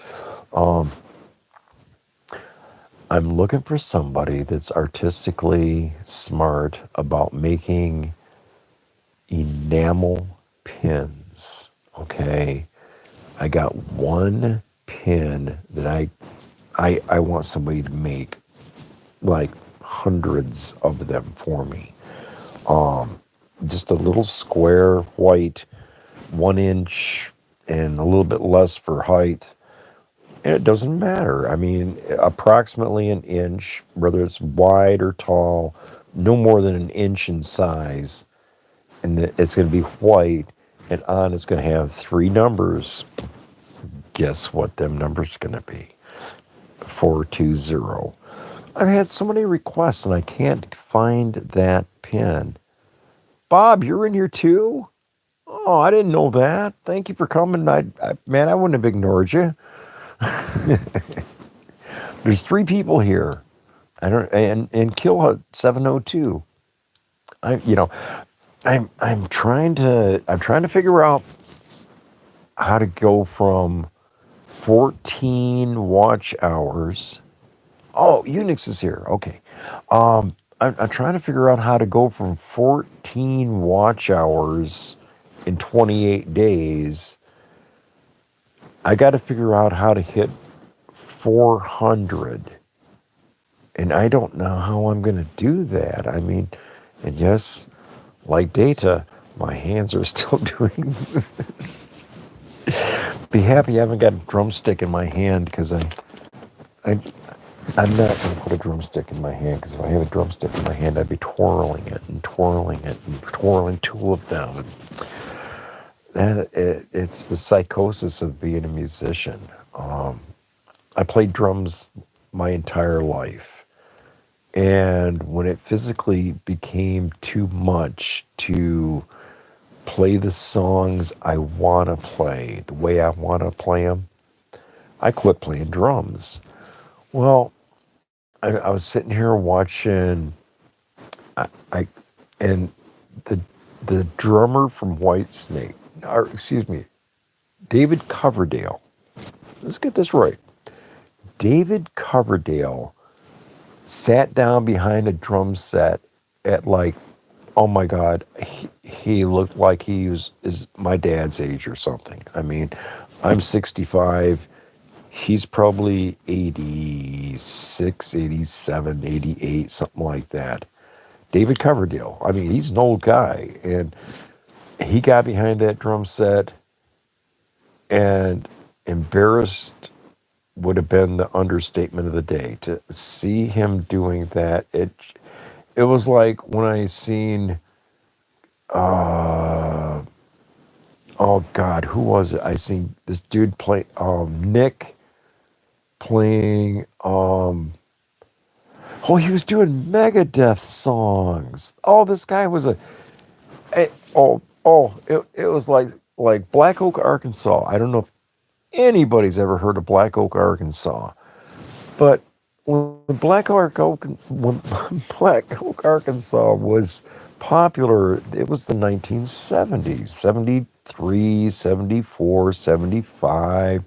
I'm looking for somebody that's artistically smart about making enamel pins. Okay, I got one pin that I want somebody to make like hundreds of them for me. Just a little square white, 1 inch and a little bit less for height. And it doesn't matter. I mean, approximately an inch, whether it's wide or tall, no more than an inch in size. And it's going to be white, and on it's going to have 3 numbers. Guess what them numbers going to be? 420. I've had so many requests, and I can't find that pin. Bob, you're in here too? Oh, I didn't know that. Thank you for coming. Man, I wouldn't have ignored you. There's 3 people here. I don't and Kill 702. I you know I'm trying to figure out how to go from 14 watch hours. Oh, Unix is here. Okay. I'm trying to figure out how to go from 14 watch hours in 28 days. I got to figure out how to hit 400. And I don't know how I'm going to do that. I mean, and yes, like data, my hands are still doing this. Be happy I haven't got a drumstick in my hand because I, I'm not going to put a drumstick in my hand because if I had a drumstick in my hand, I'd be twirling it and twirling it and twirling 2 of them. It's the psychosis of being a musician. I played drums my entire life. And when it physically became too much to play the songs I want to play, the way I want to play them, I quit playing drums. Well, I was sitting here watching, I and the the drummer from Whitesnake, or excuse me, David Coverdale. Let's get this right. David Coverdale sat down behind a drum set at like, oh my God, he looked like he is my dad's age or something. I mean, I'm 65. He's probably 86, 87, 88, something like that. David Coverdale. I mean, he's an old guy. And he got behind that drum set, and embarrassed would have been the understatement of the day. To see him doing that, it was like when I seen, uh, oh God, who was it? I seen this dude play, Nick playing, oh, he was doing Megadeth songs. Oh, this guy was it was like Black Oak, Arkansas. I don't know if anybody's ever heard of Black Oak, Arkansas, but when Black Oak, Arkansas was popular, it was the 1970s, 73, 74, 75,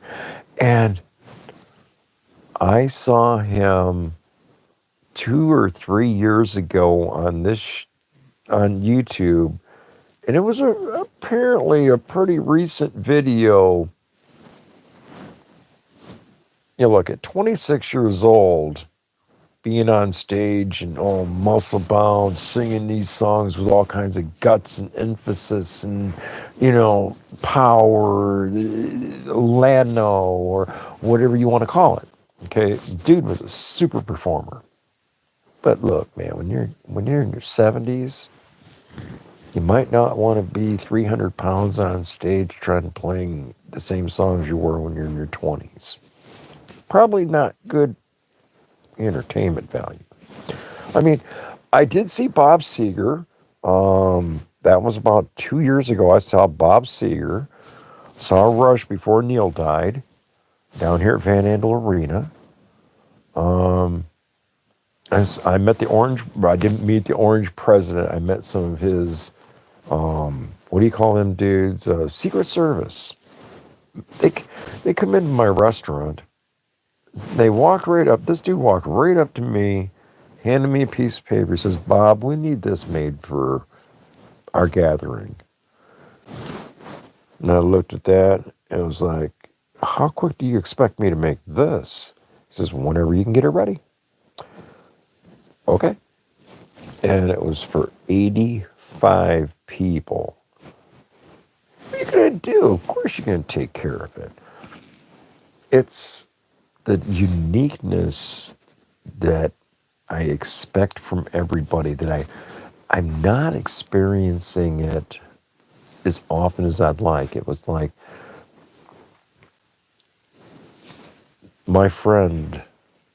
and I saw him 2 or 3 years ago on on YouTube, and it was apparently a pretty recent video. You look at 26 years old, being on stage and all muscle bound, singing these songs with all kinds of guts and emphasis and, power, Ladino, or whatever you want to call it. Okay, dude was a super performer. But look, man, when you're in your 70s, you might not want to be 300 pounds on stage trying to playing the same songs you were when you're in your 20s. Probably not good entertainment value. I mean, I did see Bob Seger. That was about 2 years ago. I saw Bob Seger. Saw Rush before Neil died down here at Van Andel Arena. I met the Orange. I didn't meet the Orange President. I met some of his. What do you call them dudes? Secret Service. They they come into my restaurant. They walk right up. This dude walked right up to me, handed me a piece of paper. He says, "Bob, we need this made for our gathering." And I looked at that and was like, "How quick do you expect me to make this?" He says, "Whenever you can get it ready." Okay. And it was for 85 people. What are you going to do? Of course you're going to take care of it. It's the uniqueness that I expect from everybody that I'm not experiencing it as often as I'd like. It was like my friend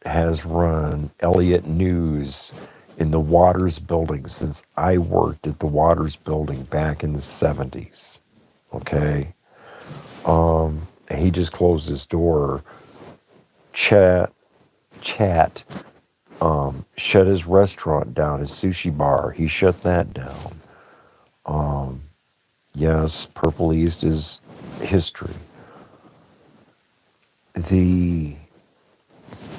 has run Elliott News in the Waters building since I worked at the Waters building back in the 70s. Okay. And he just closed his door. Chat shut his restaurant down, his sushi bar. He shut that down. Yes, Purple East is history. The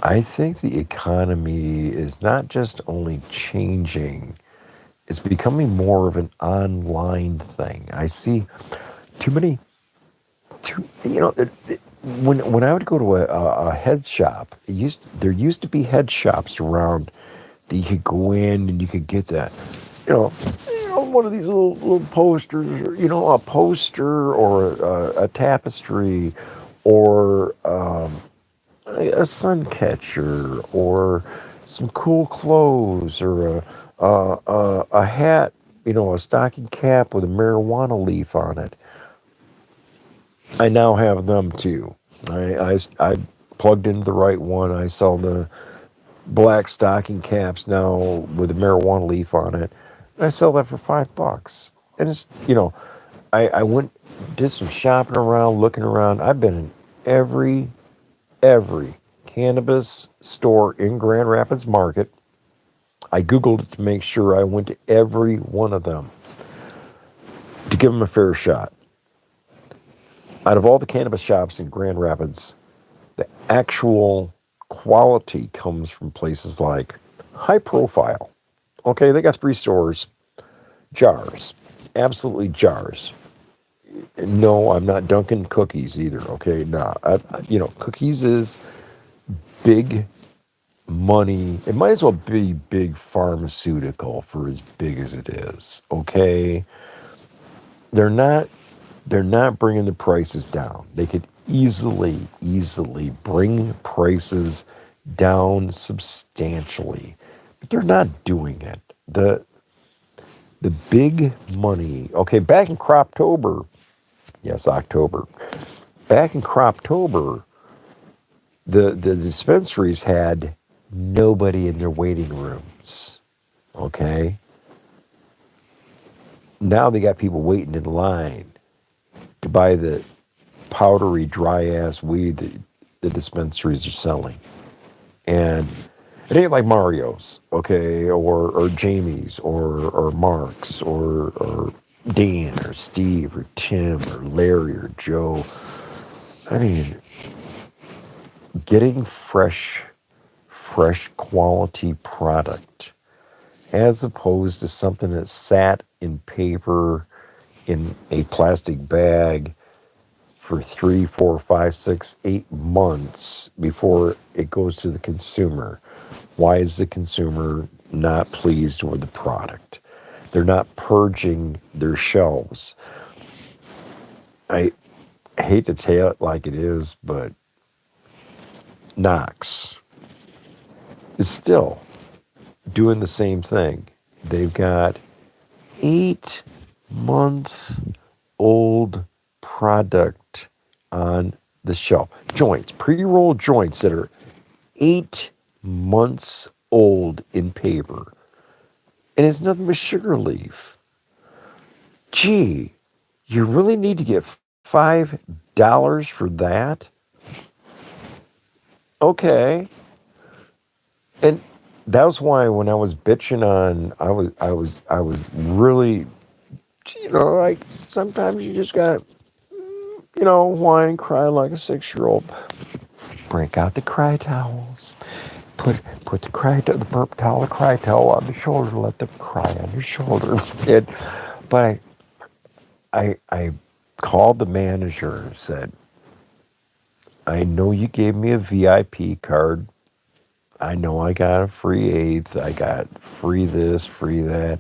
I think the economy is not just only changing, it's becoming more of an online thing. I see too many, when I would go to a head shop, there used to be head shops around that you could go in and you could get that, you know, one of these little posters, or, a poster or a tapestry or a sun catcher or some cool clothes or a hat, a stocking cap with a marijuana leaf on it. I now have them too. I plugged into the right one. I sell the black stocking caps now with a marijuana leaf on it. And I sell that for $5. And it's, I went, did some shopping around, looking around. I've been in every cannabis store in Grand Rapids Market. I Googled it to make sure I went to every one of them to give them a fair shot. Out of all the cannabis shops in Grand Rapids, the actual quality comes from places like High Profile. Okay, they got 3 stores, jars, absolutely jars. No, I'm not dunking cookies either. Okay, nah, cookies is big money. It might as well be big pharmaceutical for as big as it is. Okay, they're not bringing the prices down. They could easily bring prices down substantially, but they're not doing it. The big money. Okay, back in Croptober, yes, October. Back in Croptober, the dispensaries had nobody in their waiting rooms. Okay, now they got people waiting in line to buy the powdery, dry ass weed that the dispensaries are selling. And it ain't like Mario's, okay, or Jamie's, or Mark's, or Dan, or Steve, or Tim, or Larry, or Joe. I mean, getting fresh quality product as opposed to something that sat in paper in a plastic bag for 3, 4, 5, 6, 8 months before it goes to the consumer. Why is the consumer not pleased with the product? They're not purging their shelves. I hate to tell it like it is, but Knox is still doing the same thing. They've got 8 months old product on the shelf. Joints, pre-rolled joints that are 8 months old in paper. And it's nothing but sugar leaf. Gee, you really need to get $5 for that? Okay. And that was why when I was bitching on, I was really, like sometimes you just gotta, whine, cry like a 6-year-old. Break out the cry towels. Put the burp towel, the cry towel on the shoulder. Let them cry on your shoulder. But I called the manager and said, I know you gave me a VIP card. I know I got a free eighth. I got free this, free that.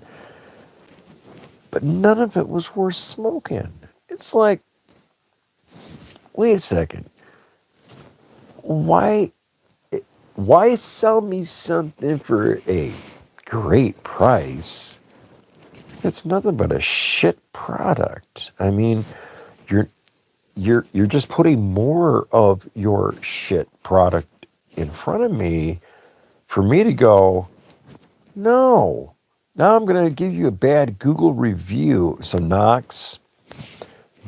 But none of it was worth smoking. It's like, wait a second. Why sell me something for a great price? It's nothing but a shit product. I mean, you're you're just putting more of your shit product in front of me for me to go, no. Now I'm going to give you a bad Google review. So Knox,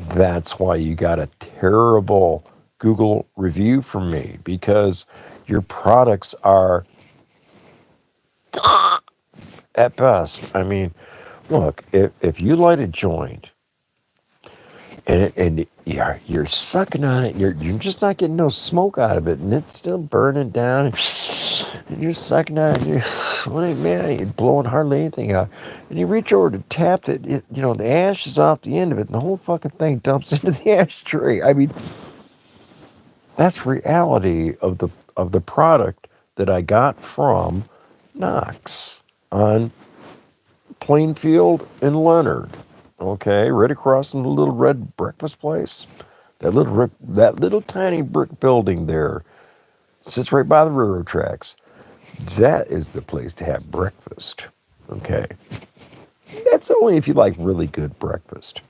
that's why you got a terrible Google review from me, because your products are at best. I mean, look, if you light a joint and you're sucking on it, and you're just not getting no smoke out of it, and it's still burning down, and you're sucking on it, and you're blowing hardly anything out, and you reach over to tap the ash is off the end of it, and the whole fucking thing dumps into the ashtray. I mean, that's reality of the product that I got from Knox on Plainfield and Leonard. Okay, right across from the little red breakfast place. That little tiny brick building there sits right by the railroad tracks. That is the place to have breakfast. Okay, that's only if you like really good breakfast.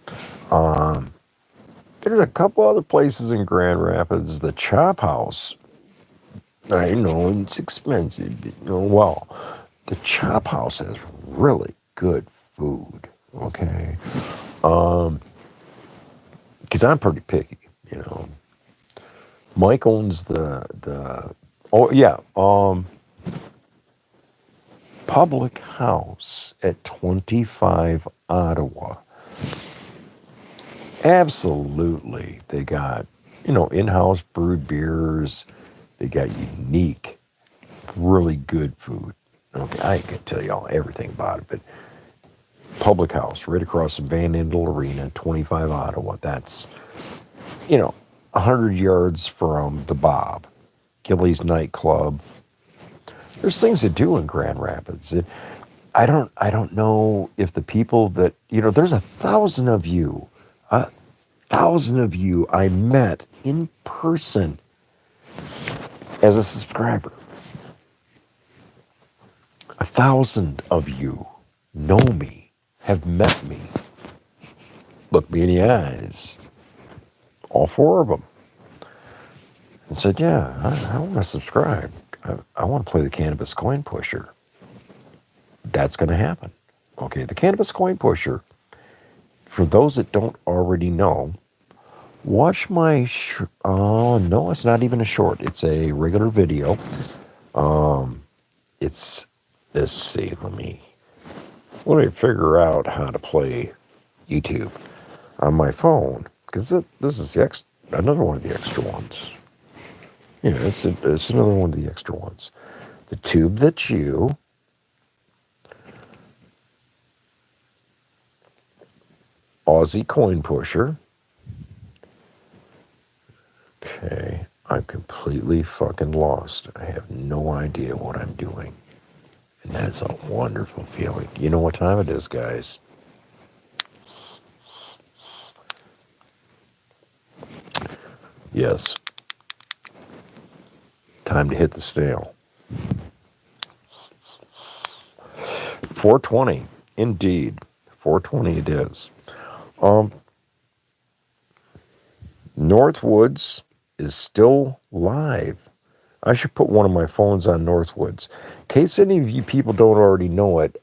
There's a couple other places in Grand Rapids. The Chop House. I know it's expensive, but well, the Chop House has really good food. Okay, because I'm pretty picky. Mike owns the oh yeah Public House at 25 Ottawa. Absolutely, they got in-house brewed beers. They got unique, really good food. Okay, I can tell y'all everything about it, but Public House right across from Van Andel Arena, 25 Ottawa. That's 100 yards from the Bob, Gillies nightclub. There's things to do in Grand Rapids. I don't know if the people that there's 1,000 of you, 1,000 of you I met in person as a subscriber. 1,000 of you know me, have met me, looked me in the eyes, all 4 of them, and said, yeah, I want to subscribe. I want to play the Cannabis Coin Pusher. That's going to happen. Okay, the Cannabis Coin Pusher, for those that don't already know, watch my, oh no, it's not even a short. It's a regular video. Let's see, let me figure out how to play YouTube on my phone, because this is another one of the extra ones. Yeah, it's another one of the extra ones. The tube that you Aussie coin pusher. Okay, I'm completely fucking lost. I have no idea what I'm doing. And that's a wonderful feeling. You know what time it is, guys? Yes, time to hit the snail. 420, indeed. 420 it is. Um, Northwoods is still live. I should put one of my phones on Northwoods. In case any of you people don't already know it,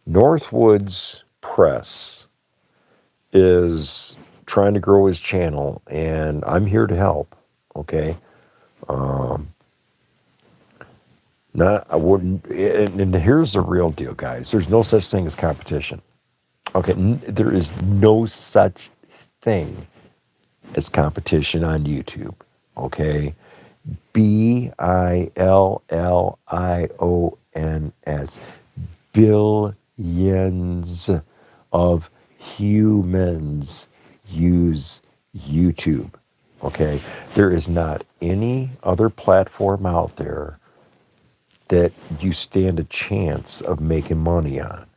Northwoods Press is trying to grow his channel, and I'm here to help. Okay, not I wouldn't. And here's the real deal, guys. There's no such thing as competition. Okay, there is no such thing as competition on YouTube. Okay, Billions, billions of humans use YouTube. Okay, there is not any other platform out there that you stand a chance of making money on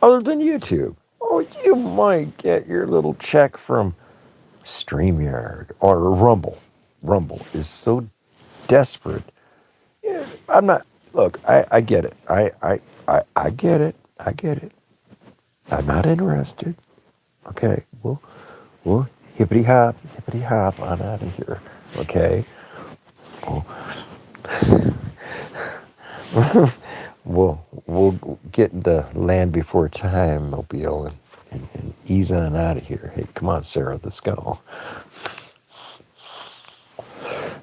other than YouTube. Oh, you might get your little check from StreamYard or Rumble. Rumble is so desperate. Yeah, I'm not. Look, I get it. I get it. I get it. I'm not interested. Okay, we'll hippity hop on out of here. Okay. Oh, we'll get the Land Before Time mobile and ease on out of here. Hey, come on, Sarah, let's go.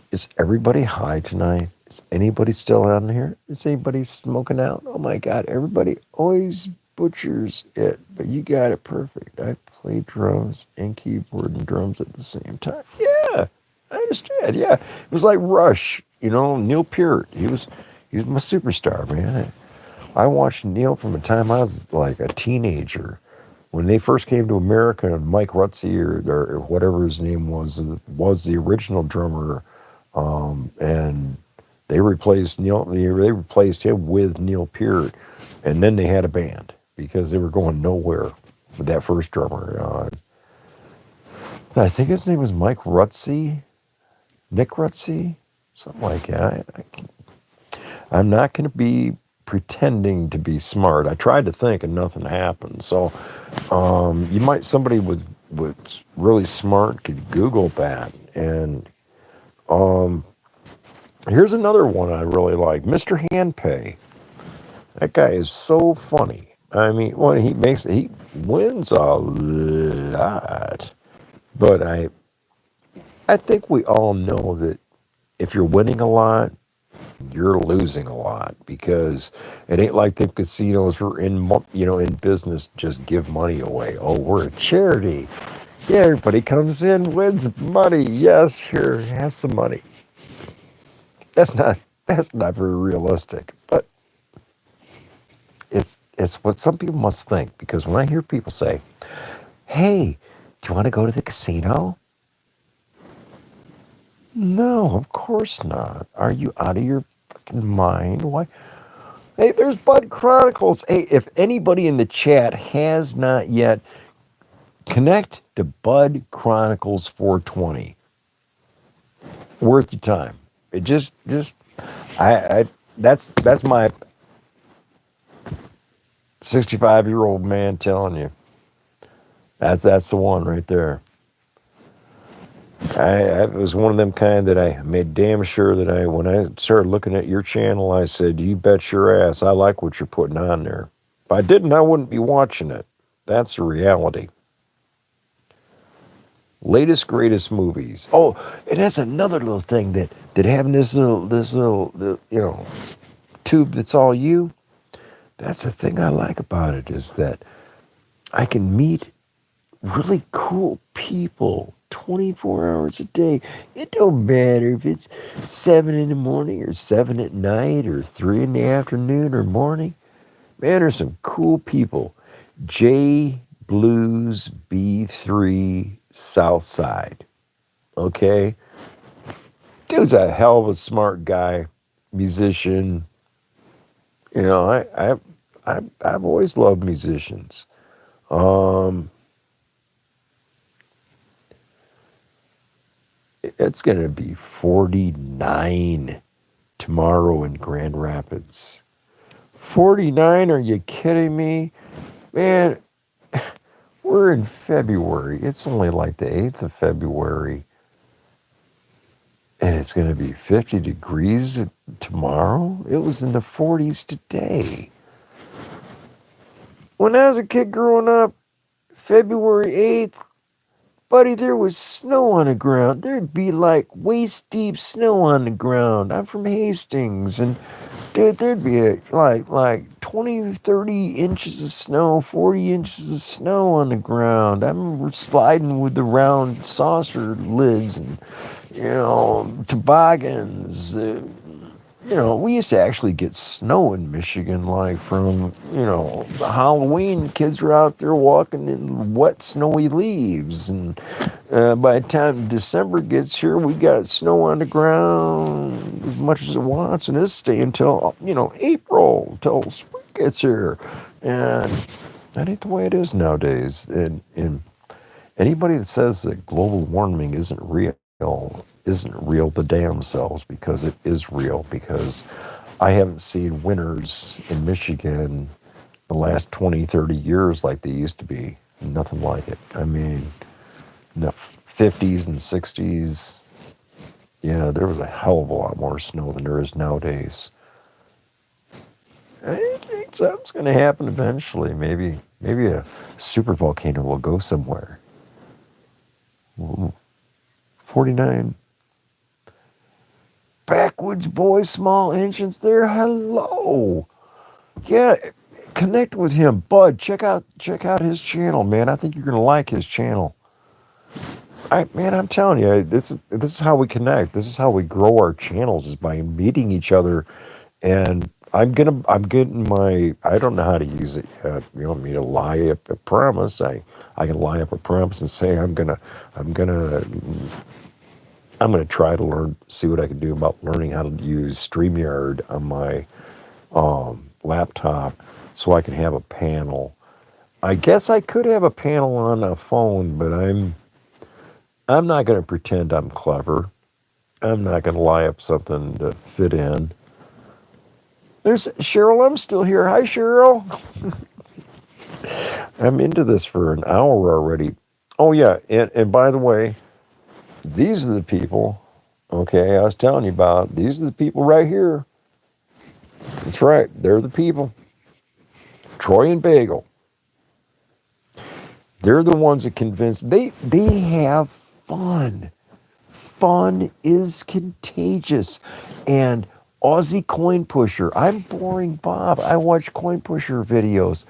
Is everybody high tonight? Is anybody still on here? Is anybody smoking out? Oh my God, everybody always butchers it, but you got it perfect. I play drums and keyboard and drums at the same time. Yeah, I understand. Yeah, it was like Rush, Neil Peart. He was my superstar, man. I watched Neil from the time I was like a teenager. When they first came to America, and Mike Rutsey or whatever his name was the original drummer, and they replaced Neil. They replaced him with Neil Peart, and then they had a band because they were going nowhere with that first drummer. I think his name was Mike Rutsey, Nick Rutsey, something like that. I'm not going to be pretending to be smart. I tried to think and nothing happened. So somebody with really smart could Google that. And here's another one I really like, Mr. Handpay. That guy is so funny. I mean, he wins a lot, but I think we all know that if you're winning a lot, you're losing a lot because it ain't like the casinos are in business just give money away. Oh, we're a charity. Yeah, everybody comes in, wins money. Yes, here, has some money. That's not very realistic, but it's what some people must think because when I hear people say, "Hey, do you want to go to the casino?" No, of course not. Are you out of your fucking mind? Why? Hey, there's Bud Chronicles. Hey, if anybody in the chat has not yet, connect to Bud Chronicles 420. Worth your time. It I that's my 65-year-old man telling you. That's the one right there. I was one of them kind that I made damn sure that when I started looking at your channel, I said, "You bet your ass, I like what you're putting on there." If I didn't, I wouldn't be watching it. That's the reality. Latest greatest movies. Oh, and that's another little thing that having this little tube that's all you. That's the thing I like about it is that I can meet really cool people 24 hours a day. It don't matter if it's 7 in the morning or 7 at night or 3 in the afternoon or morning. Man, there's some cool people. J Blues B3 Southside. Okay? Dude's a hell of a smart guy, musician. You know, I've always loved musicians. Um, it's going to be 49 tomorrow in Grand Rapids. 49? Are you kidding me? Man, we're in February. It's only like the 8th of February. And it's going to be 50 degrees tomorrow? It was in the 40s today. When I was a kid growing up, February 8th, buddy, there was snow on the ground. There'd be like waist deep snow on the ground. I'm from Hastings, and dude, there'd be like 20, 30 inches of snow, 40 inches of snow on the ground. I remember sliding with the round saucer lids and, toboggans. We used to actually get snow in Michigan, like from, Halloween. Kids were out there walking in wet, snowy leaves. And by the time December gets here, we got snow on the ground as much as it wants. And it's staying until, April, till spring gets here. And that ain't the way it is nowadays. And anybody that says that global warming isn't real the damn selves, because it is real, because I haven't seen winters in Michigan the last 20, 30 years like they used to be. Nothing like it. I mean, in the 50s and 60s, yeah, there was a hell of a lot more snow than there is nowadays. I think something's going to happen eventually. Maybe a super volcano will go somewhere. Ooh, 49 backwoods boys, small engines there. Hello. Yeah, connect with him, Bud. Check out his channel, man. I think you're gonna like his channel. I'm telling you, this is how we connect. This is how we grow our channels, is by meeting each other. And I'm getting my, I don't know how to use it yet. You want me to lie up a promise? I can lie up a promise and say I'm gonna try to see what I can do about learning how to use StreamYard on my laptop, so I can have a panel. I guess I could have a panel on a phone, but I'm not gonna pretend I'm clever. I'm not gonna lie up something to fit in. There's Cheryl. I'm still here. Hi, Cheryl. I'm into this for an hour already. Oh yeah, and by the way, these are the people. Okay, I was telling you about. These are the people right here. That's right. They're the people. Troy and Bagel. They're the ones that convince. They have fun. Fun is contagious. And Aussie Coin Pusher. I'm boring Bob. I watch Coin Pusher videos.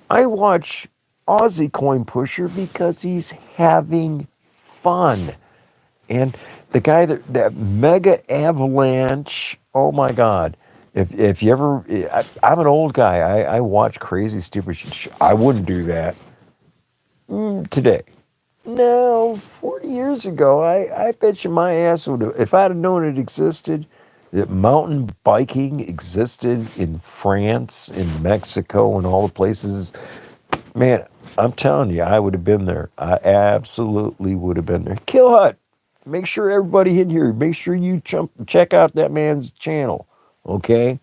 I watch Aussie Coin Pusher because he's having fun. And the guy that Mega Avalanche, oh my God. If you ever, I'm an old guy. I watch crazy, stupid shit. I wouldn't do that today. No, 40 years ago, I bet you my ass would have, if I'd have known it existed, that mountain biking existed in France, in Mexico, and all the places. Man, I'm telling you, I would have been there. I absolutely would have been there. Kill Hut. Make sure everybody in here, make sure you check out that man's channel. Okay?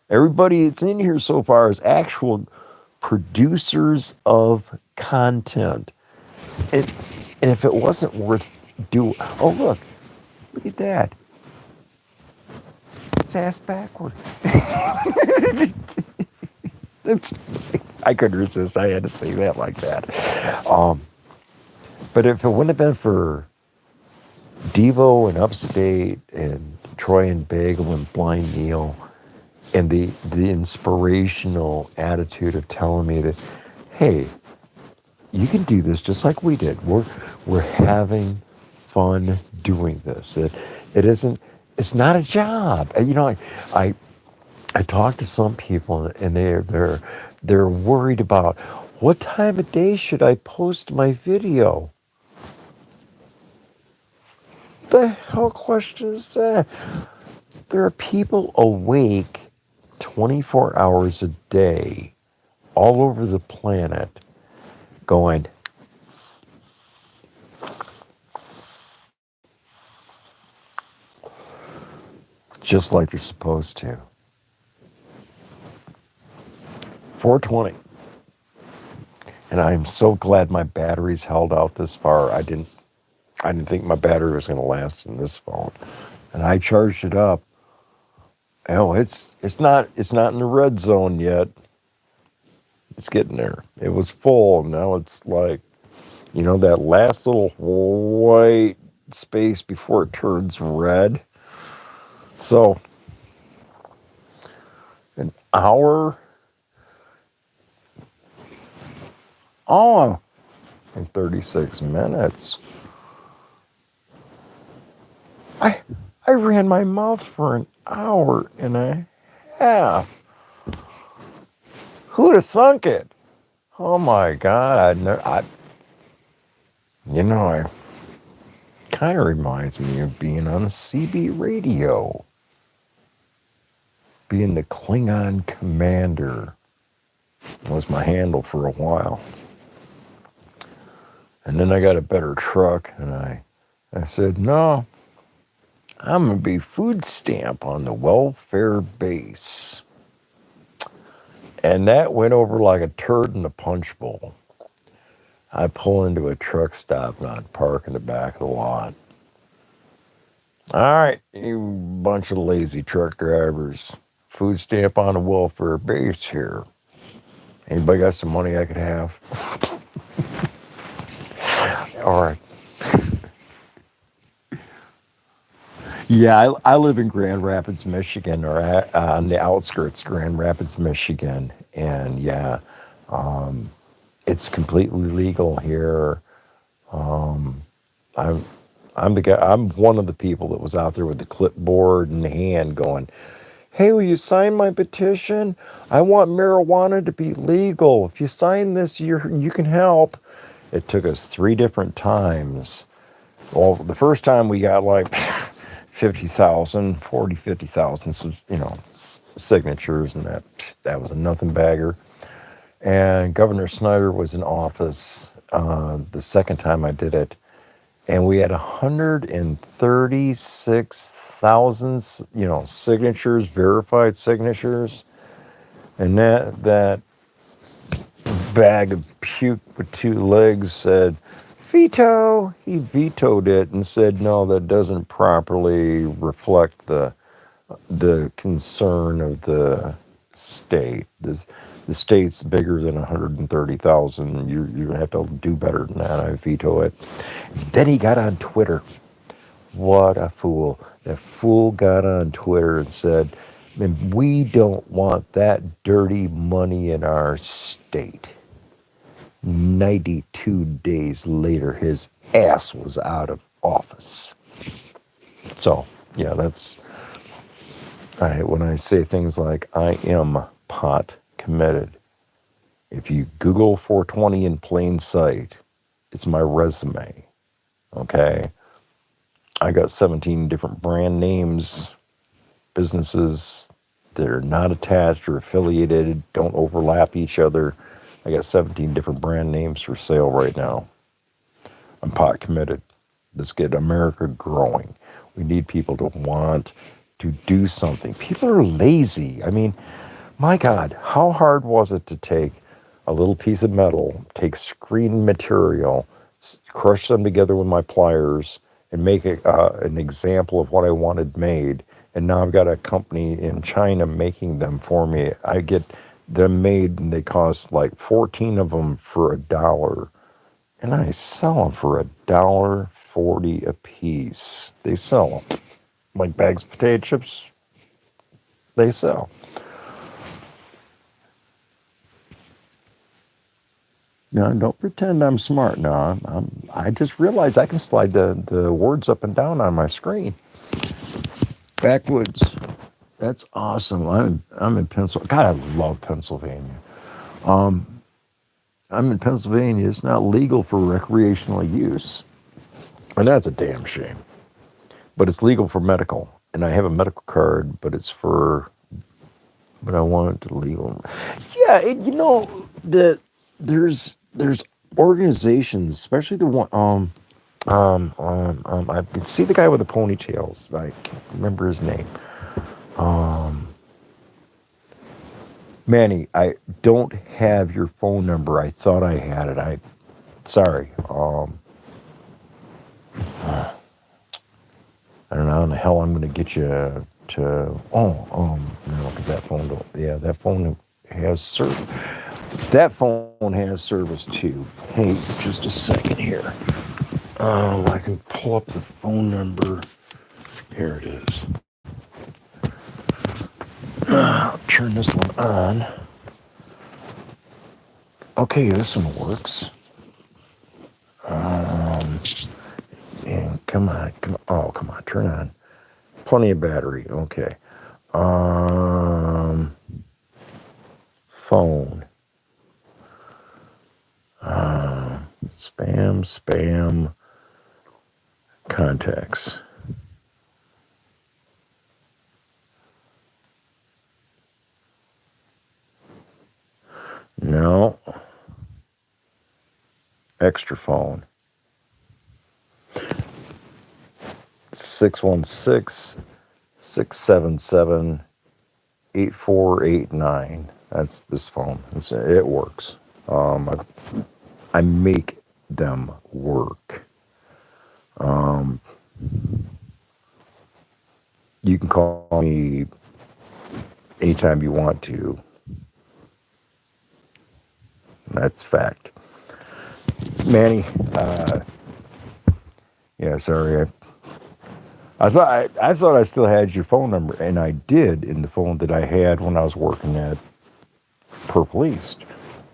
Everybody that's in here so far is actual producers of content. And, and if it wasn't worth doing, oh look at that. It's ass backwards. I couldn't resist. I had to say that like that. But if it wouldn't have been for Devo and Upstate and Troy and Bagel and Blind Neil, and the inspirational attitude of telling me that, hey, you can do this just like we did. We're having fun doing this. It isn't. It's not a job. And, I I talk to some people and they're worried about what time of day should I post my video. The hell question is that? There are people awake 24 hours a day all over the planet going, just like they're supposed to. 420. And I'm so glad my batteries held out this far. I didn't think my battery was going to last in this phone. And I charged it up. Oh, it's not in the red zone yet. It's getting there. It was full. Now it's like, that last little white space before it turns red. So an hour, oh, and 36 minutes. I I ran my mouth for an hour and a half. Who'd have thunk it? Oh my God! It kind of reminds me of being on a CB radio, being the Klingon commander was my handle for a while. And then I got a better truck, and I said, no, I'm going to be food stamp on the welfare base. And that went over like a turd in a punch bowl. I pull into a truck stop and I park in the back of the lot. All right, you bunch of lazy truck drivers. Food stamp on the welfare base here. Anybody got some money I could have? All right. Yeah, I live in Grand Rapids, Michigan, or on the outskirts of Grand Rapids, Michigan. And yeah, it's completely legal here. I'm, I'm the guy. I'm one of the people that was out there with the clipboard in hand, going, "Hey, will you sign my petition? I want marijuana to be legal. If you sign this, you can help." It took us 3 different times. Well, the first time we got like 50,000 signatures, and that was a nothing bagger. And Governor Snyder was in office the second time I did it, and we had 136,000, signatures, verified signatures, and that bag of puke with 2 legs said veto. He vetoed it and said, no, that doesn't properly reflect the concern of the state. The state's bigger than 130,000. You have to do better than that. I veto it. Then he got on Twitter. What a fool. That fool got on Twitter and said, "And we don't want that dirty money in our state." 92 days later, his ass was out of office. So, yeah, that's when I say things like, I am pot committed. If you Google 420 in plain sight, it's my resume. Okay? I got 17 different brand names, businesses that are not attached or affiliated, don't overlap each other. I got 17 different brand names for sale right now. I'm pot committed. Let's get America growing. We need people to want to do something. People are lazy. I mean, my God, how hard was it to take a little piece of metal, take screen material, crush them together with my pliers, and make an example of what I wanted made. And now I've got a company in China making them for me. I get them made, and they cost like 14 of them for $1. And I sell them for $1.40 a piece. They sell them. Like bags of potato chips, they sell. No, don't pretend I'm smart. No, I just realized I can slide the words up and down on my screen. Backwoods. That's awesome. I'm in Pennsylvania. God, I love Pennsylvania. I'm in Pennsylvania. It's not legal for recreational use, and that's a damn shame. But it's legal for medical, and I have a medical card, but it's for. But I want it to legal. Yeah, that there's organizations, especially the one. I can see the guy with the ponytails. I can't remember his name. Manny, I don't have your phone number. I thought I had it. Sorry. I don't know how in the hell I'm going to get you to. No, because that phone don't. Yeah, that phone has service. That phone has service too. Hey, just a second here. I can pull up the phone number. Here it is. I'll turn this one on. Okay, this one works. And come on. Oh, come on, turn on. Plenty of battery. Okay. Phone. Spam. Contacts. No. Extra phone. 616-677-8489. That's this phone. It works. I make them work. You can call me anytime you want to. That's fact. Manny, yeah, sorry. I thought I still had your phone number, and I did in the phone that I had when I was working at Purple East.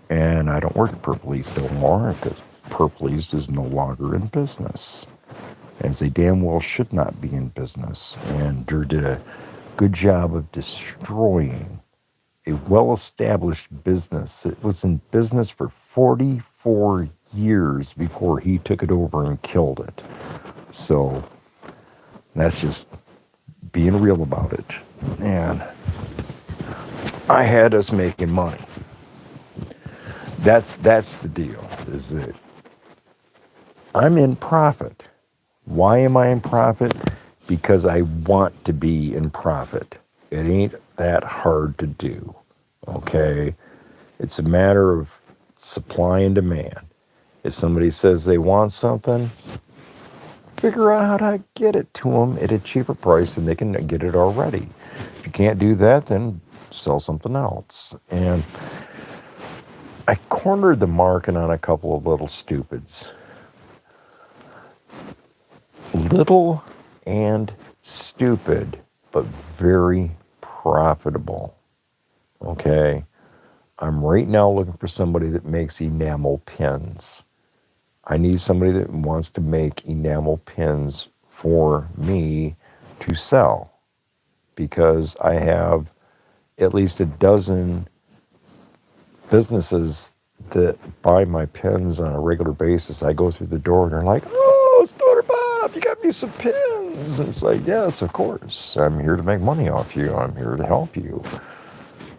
And I don't work at Purple East no more because Purple East is no longer in business, as they damn well should not be in business. And Drew did a good job of destroying a well-established business. It was in business for 44 years before he took it over and killed it. So that's just being real about it. And I had us making money. That's the deal, is that I'm in profit. Why am I in profit? Because I want to be in profit. It ain't that hard to do, okay? It's a matter of supply and demand. If somebody says they want something, figure out how to get it to them at a cheaper price and they can get it already. If you can't do that, then sell something else. And I cornered the market on a couple of little stupids. Little and stupid, but very profitable. Okay? I'm right now looking for somebody that makes enamel pins. I need somebody that wants to make enamel pins for me to sell because I have at least a dozen businesses that buy my pins on a regular basis. I go through the door and they're like, "Oh, Stoner Bob, you got me some pins." And it's like, yes, of course. I'm here to make money off you. I'm here to help you.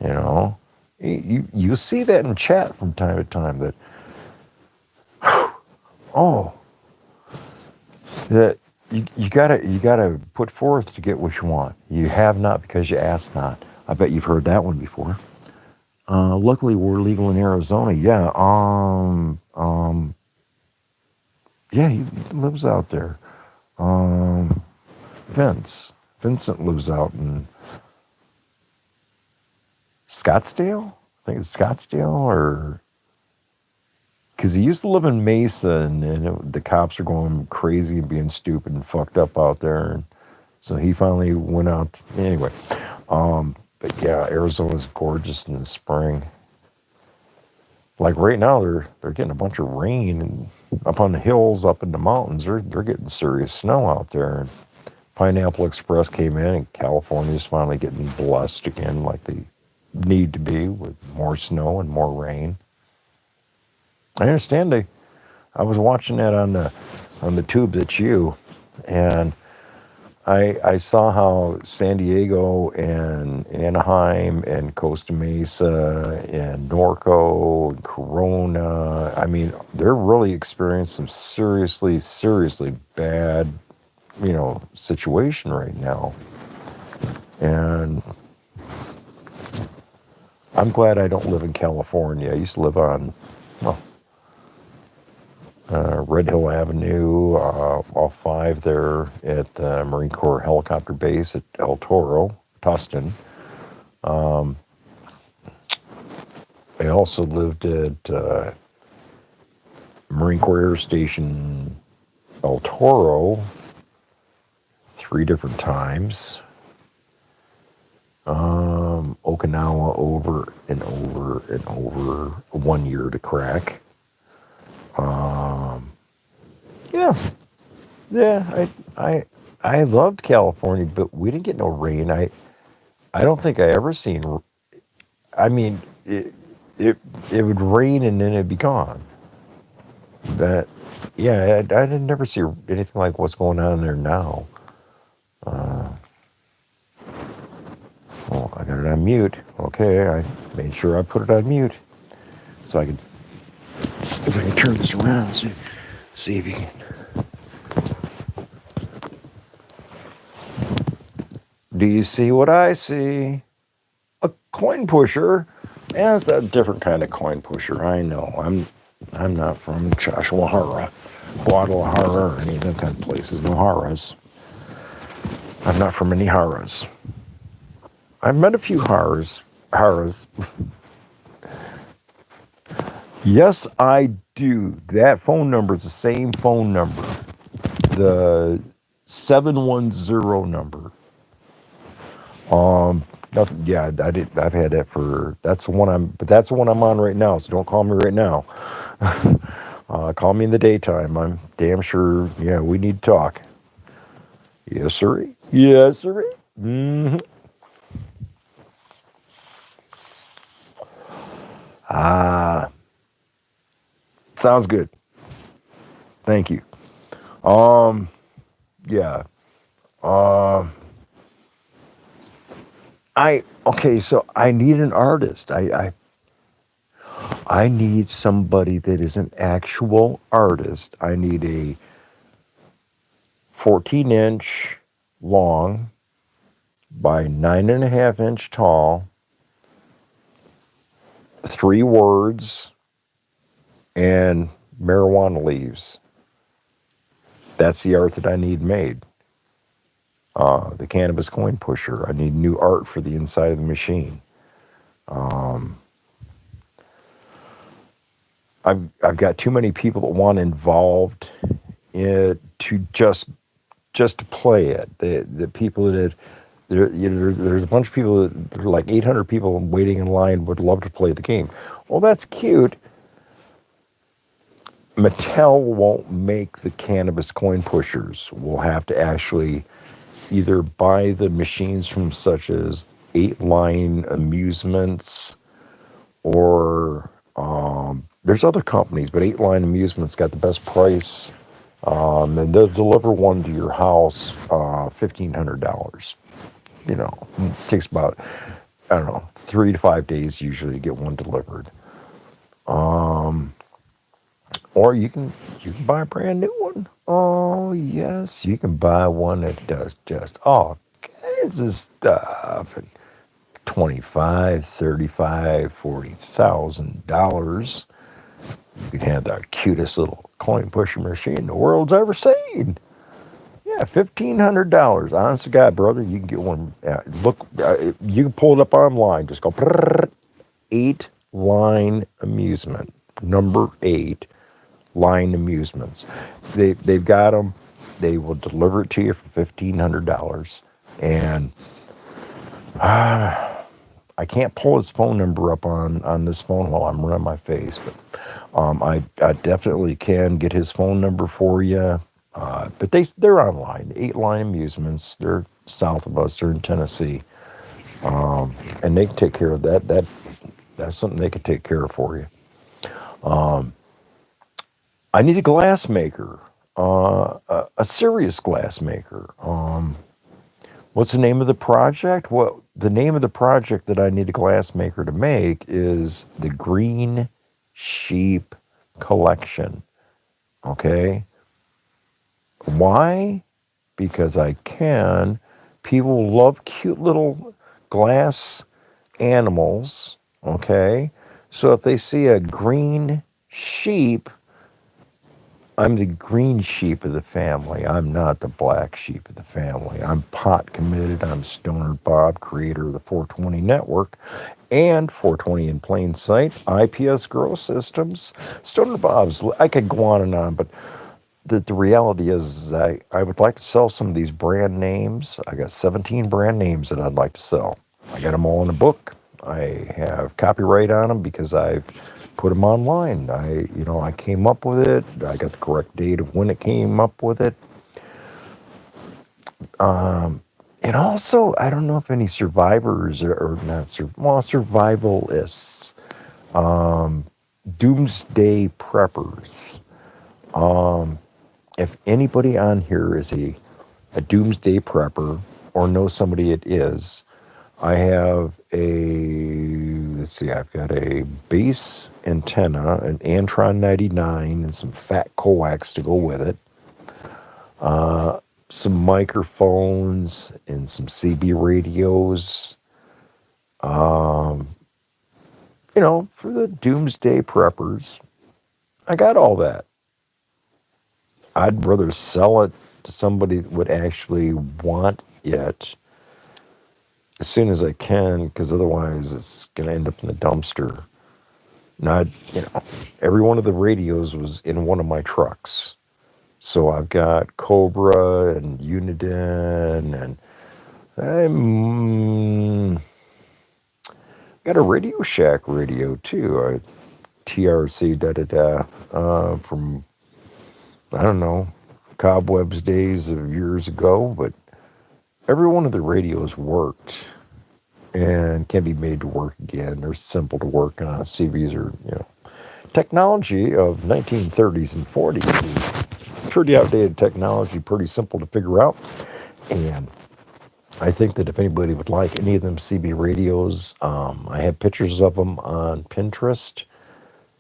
You know, you see that in chat from time to time that, oh, that you gotta put forth to get what you want. You have not because you ask not. I bet you've heard that one before. Luckily, we're legal in Arizona. Yeah. Yeah, he lives out there. Um, Vincent lives out in Scottsdale. I think it's Scottsdale, or because he used to live in Mesa, and the cops are going crazy and being stupid and fucked up out there. And so he finally went out. Anyway, but yeah, Arizona's gorgeous in the spring. Like right now, they're getting a bunch of rain and up on the hills, up in the mountains. They're getting serious snow out there. And Pineapple Express came in, and California's finally getting blessed again, like they need to be, with more snow and more rain. I understand they. I was watching that on the tube that's you, and I saw how San Diego and Anaheim and Costa Mesa and Norco and Corona, I mean, they're really experiencing some seriously bad, situation right now. And I'm glad I don't live in California. I used to live on, well, Red Hill Avenue, off 5 there at the Marine Corps Helicopter Base at El Toro, Tustin. I also lived at Marine Corps Air Station El Toro 3 different times. Okinawa over and over and over, 1 year to crack. Yeah, yeah. I loved California, but we didn't get no rain. I don't think I ever seen. I mean, it would rain and then it'd be gone. That, yeah, I didn't never see anything like what's going on there now. Oh, I got it on mute. Okay, I made sure I put it on mute so I could see if I can turn this around. See if you can. Do you see what I see? A coin pusher. Yeah, it's a different kind of coin pusher. I know. I'm not from Chashwahara, Guadalajara, or any of them kind of places. No Haras. I'm not from any Haras. I've met a few Haras. Yes, I do. That phone number is the same phone number. The 710 number. Nothing. Yeah, I did. I've had that for. That's the one I'm on right now. So don't call me right now. Call me in the daytime. I'm damn sure. Yeah, we need to talk. Yes, sir. Yes, sir. Mm-hmm. Ah, sounds good. Thank you. Yeah. Okay. So I need an artist. I need somebody that is an actual artist. I need a 14-inch long by 9.5-inch tall, 3 words, and marijuana leaves. That's the art that I need made. The cannabis coin pusher. I need new art for the inside of the machine. I've got too many people that want involved in to just to play it. The people that have, there's a bunch of people that there are like 800 people waiting in line would love to play the game. Well, that's cute. Mattel won't make the cannabis coin pushers. We'll have to actually either buy the machines from such as 8-Line Amusements or there's other companies, but 8-Line Amusements got the best price. And they'll deliver one to your house, $1,500. It takes about, I don't know, 3 to 5 days usually to get one delivered. Or you can buy a brand new one. Oh yes, you can buy one that does just all kinds of stuff. And 25, 35, $40,000. You can have the cutest little coin pusher machine the world's ever seen. Yeah, $1,500. Honest to God, brother, you can get one. You can pull it up online. Just go 8-Line Amusement, number 8-Line Amusements. They've got them. They will deliver it to you for $1,500. And I can't pull his phone number up on this phone while I'm running my face, but I definitely can get his phone number for you. But they're online. 8 Line Amusements. They're south of us. They're in Tennessee, and they can take care of that. That's something they can take care of for you. I need a glass maker, a serious glass maker. What's the name of the project? Well, the name of the project that I need a glass maker to make is the Green Sheep Collection. Okay. Why? Because I can. People love cute little glass animals. Okay. So if they see a green sheep, I'm the green sheep of the family. I'm not the black sheep of the family. I'm pot committed. I'm Stoner Bob, creator of the 420 Network and 420 in Plain Sight, IPS Grow Systems. Stoner Bob's, I could go on and on, but the reality is I would like to sell some of these brand names. I got 17 brand names that I'd like to sell. I got them all in a book. I have copyright on them because I've put them online. I came up with it. I got the correct date of when it came up with it. And also, I don't know if any survivors or not, survivalists, doomsday preppers. If anybody on here is a doomsday prepper or knows somebody it is, I have let's see, I've got a base antenna, an Antron 99, and some fat coax to go with it. Some microphones and some CB radios, for the doomsday preppers. I got all that. I'd rather sell it to somebody that would actually want it as soon as I can, because otherwise it's going to end up in the dumpster. Not, every one of the radios was in one of my trucks. So I've got Cobra and Uniden, and I'm got a Radio Shack radio too. TRC from, I don't know, Cobwebs days of years ago, but every one of the radios worked and can be made to work again. They're simple to work on. CVs are, technology of 1930s and 40s is pretty outdated technology, pretty simple to figure out. And I think that if anybody would like any of them CB radios, I have pictures of them on Pinterest.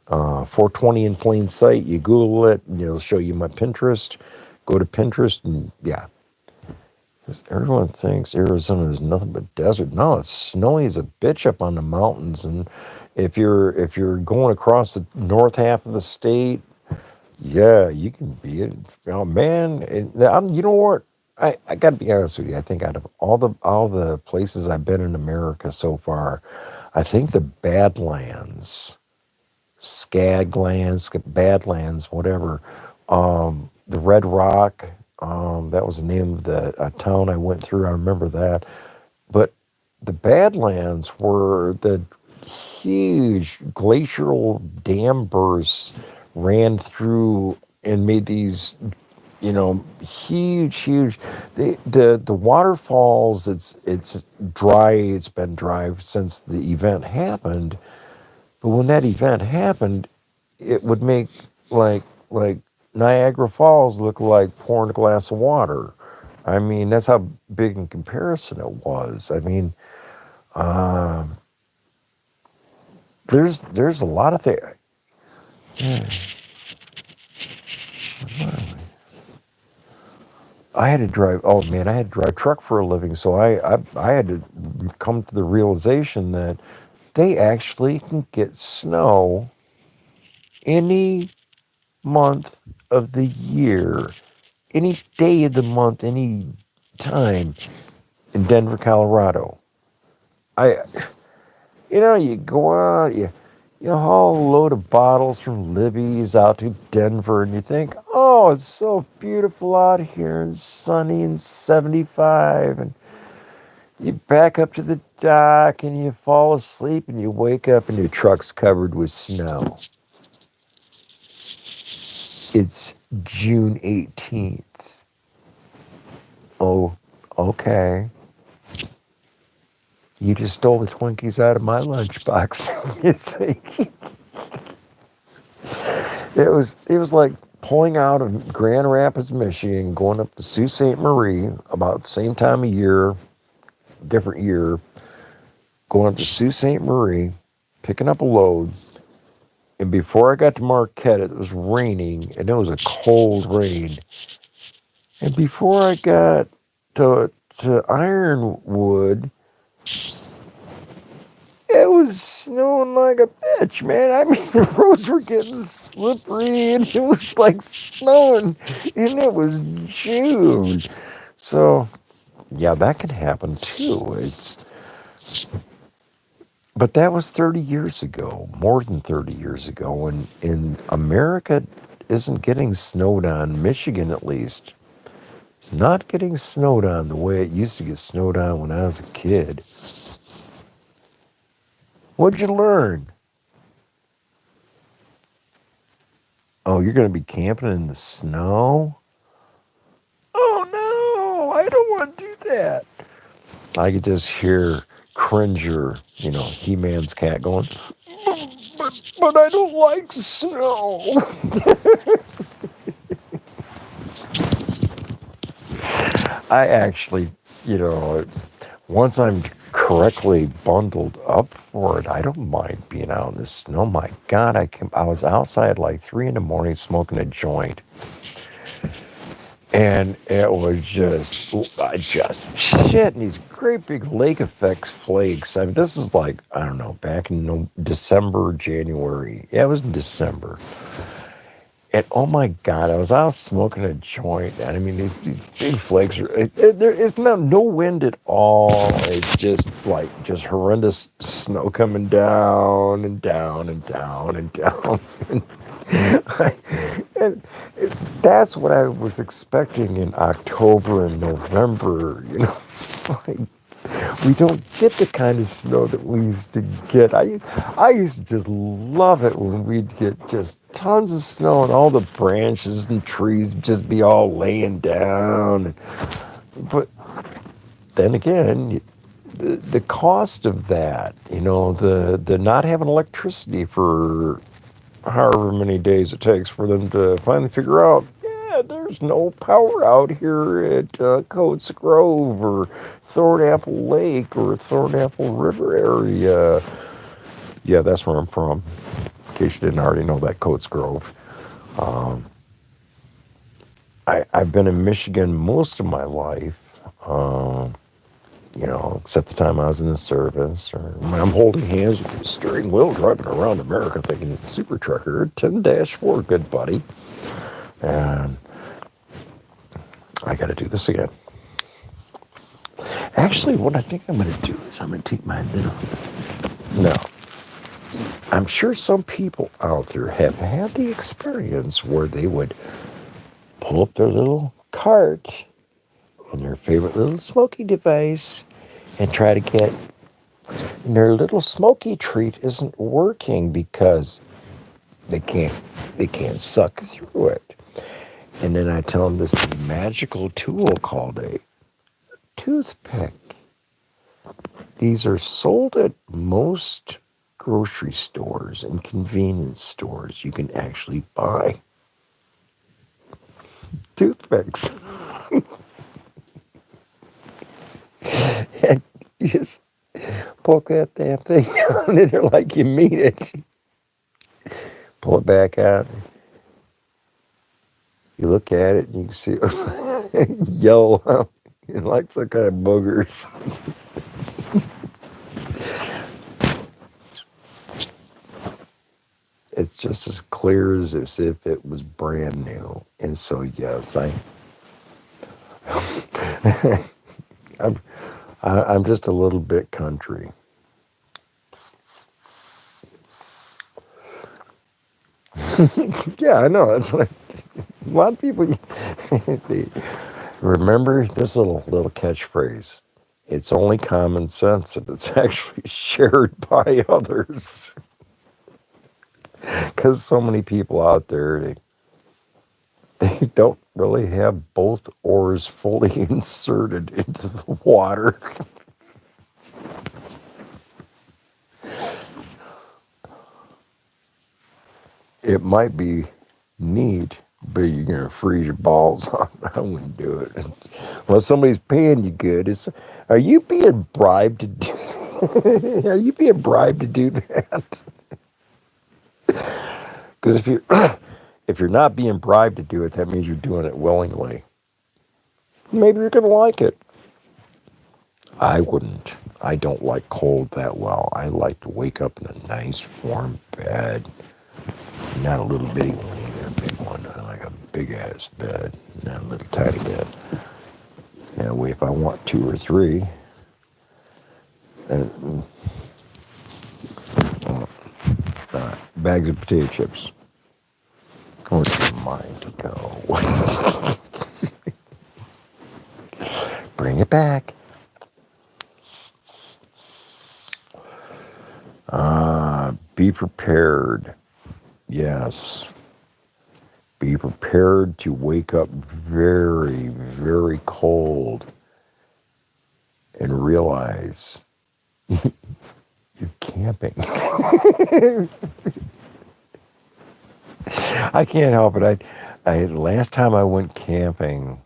420 in Plain Sight. You Google it, and it'll show you my Pinterest. Go to Pinterest, and yeah. Everyone thinks Arizona is nothing but desert. No, it's snowy as a bitch up on the mountains. And if you're going across the north half of the state, yeah, you can be it. Oh man, you know what? I got to be honest with you. I think out of all the places I've been in America so far, I think the Badlands, Skaglands, Badlands, whatever, the Red Rock. That was the name of the town I went through. I remember that. But the Badlands were the huge glacial dam bursts ran through and made these, huge. The waterfalls. It's dry. It's been dry since the event happened. But when that event happened, it would make like Niagara Falls look like pouring a glass of water. I mean, that's how big in comparison it was. I mean, there's a lot of things. I had to drive. Oh man, I had to drive truck for a living, so I had to come to the realization that they actually can get snow any month of the year, any day of the month, any time in Denver, Colorado. I, you go out, you haul a load of bottles from Libby's out to Denver, and you think, oh, it's so beautiful out here and sunny and 75, and You back up to the dock and you fall asleep and you wake up and your truck's covered with snow. It's June 18th. Oh, okay. You just stole the Twinkies out of my lunchbox. It's like, it was like pulling out of Grand Rapids, Michigan, going up to Sault Ste. Marie about the same time of year, different year, going up to Sault Ste. Marie, picking up a load. And before I got to Marquette, it was raining, and it was a cold rain. And before I got to Ironwood, it was snowing like a bitch, man. I mean, the roads were getting slippery, and it was like snowing, and it was June. So, yeah, that can happen too. But that was 30 years ago, more than 30 years ago, and America isn't getting snowed on, Michigan at least. It's not getting snowed on the way it used to get snowed on when I was a kid. What'd you learn? Oh, you're going to be camping in the snow? Oh no, I don't want to do that. I could just hear Cringer, He-Man's cat going, but I don't like snow. I actually, you know, once I'm correctly bundled up for it, I don't mind being out in the snow. My God, I was outside like 3 in the morning smoking a joint, and it was just shit. And these great big lake effects flakes. I mean, this is like I don't know, back in December, January. Yeah, it was in December. And oh my God, I was out smoking a joint. And I mean, these big flakes are, there is no wind at all. It's just horrendous snow coming down and down and down and down. And that's what I was expecting in October and November. It's like, we don't get the kind of snow that we used to get. I used to just love it when we'd get just tons of snow and all the branches and trees just be all laying down. But then again, the cost of that, the not having electricity for however many days it takes for them to finally figure out, yeah, there's no power out here at Coates Grove or Thornapple Lake or Thornapple River area. Yeah, that's where I'm from, in case you didn't already know that, Coates Grove. I've been in Michigan most of my life, except the time I was in the service, or when I'm holding hands with the steering wheel driving around America thinking it's Super Trucker, 10-4, good buddy. And I got to do this again. Actually, what I think I'm going to do is I'm going to take my little... No. I'm sure some people out there have had the experience where they would pull up their little cart and their favorite little smoky device and try to get... And their little smoky treat isn't working because they can't suck through it. And then I tell them this magical tool called a toothpick. These are sold at most grocery stores and convenience stores. You can actually buy toothpicks. And you just poke that damn thing down in there like you mean it. Pull it back out. You look at it and you can see yellow, like some kind of boogers. It's just as clear as if it was brand new. And so, yes, I'm, I'm just a little bit country. Yeah, I know. That's what a lot of people they remember this little catchphrase. It's only common sense if it's actually shared by others. Because so many people out there, they don't really have both oars fully inserted into the water. It might be neat, but you're going to freeze your balls off. I wouldn't do it. Unless somebody's paying you good. Are you being bribed to do Are you being bribed to do that? Because if you're if you're not being bribed to do it, that means you're doing it willingly. Maybe you're going to like it. I wouldn't. I don't like cold that well. I like to wake up in a nice warm bed. Not a little bitty one either, a big one. I like a big ass bed, not a little tiny bed. That way, if I want 2 or 3, bags of potato chips. Where's your mind to go? Bring it back. Be prepared. Yes. Be prepared to wake up very, very cold and realize you're camping. I can't help it. Last time I went camping,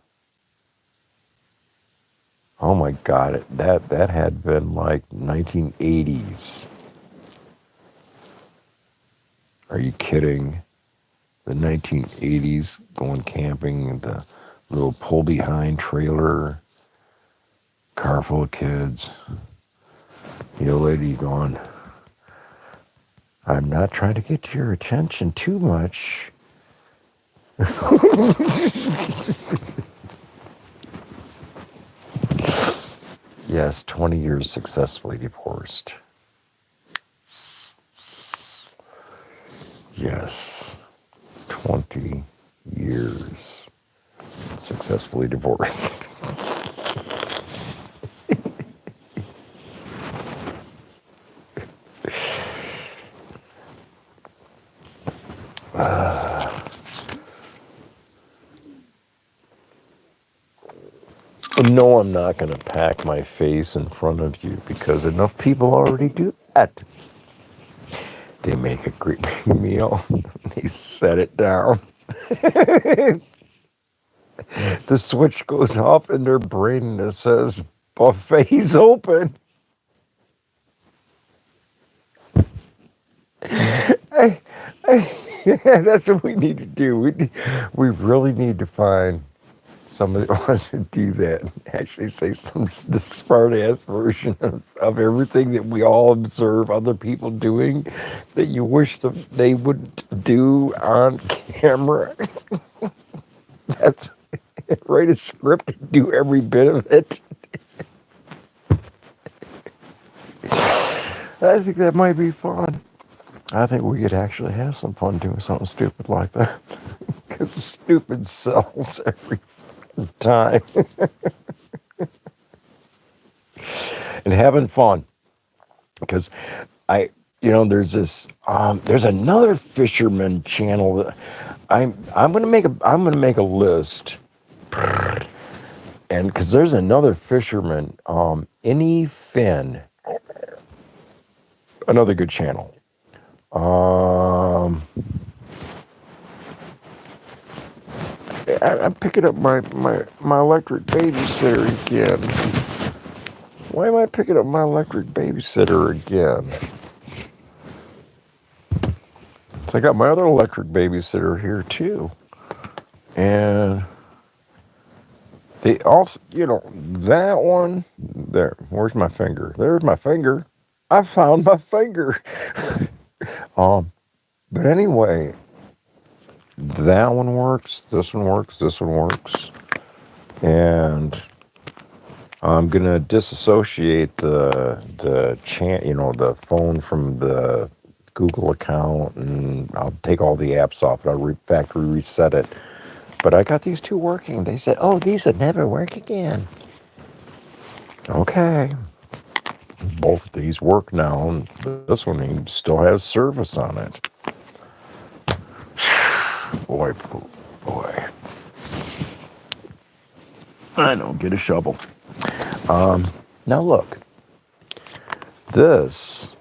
oh my God, that had been like 1980s. Are you kidding? The 1980s, going camping, the little pull-behind trailer, car full of kids. The old lady going, I'm not trying to get your attention too much. Yes, 20 years successfully divorced. Yes, 20 years successfully divorced. No, I'm not going to pack my face in front of you because enough people already do that. They make a great meal. They set it down. The switch goes off in their brain and it says, buffet's open. That's what we need to do. We really need to find somebody that wants to do that and actually say the smart ass version of everything that we all observe other people doing that you wish they would do on camera. That's write a script and do every bit of it. I think that might be fun. I think we could actually have some fun doing something stupid like that. Because stupid sells every time. And having fun. Because there's another fisherman channel that I'm gonna make a list. And because there's another fisherman, Any Finn, another good channel. I'm picking up my electric babysitter again. Why am I picking up my electric babysitter again? So I got my other electric babysitter here too. And they also, that one, there, where's my finger? There's my finger. I found my finger. But anyway, that one works, this one works, this one works. And I'm gonna disassociate the the phone from the Google account, and I'll take all the apps off, and I'll factory reset it. But I got these two working. They said, "Oh, these would never work again." Okay, both of these work now, and this one still has service on it. Boy, boy. I know, get a shovel. Now look, this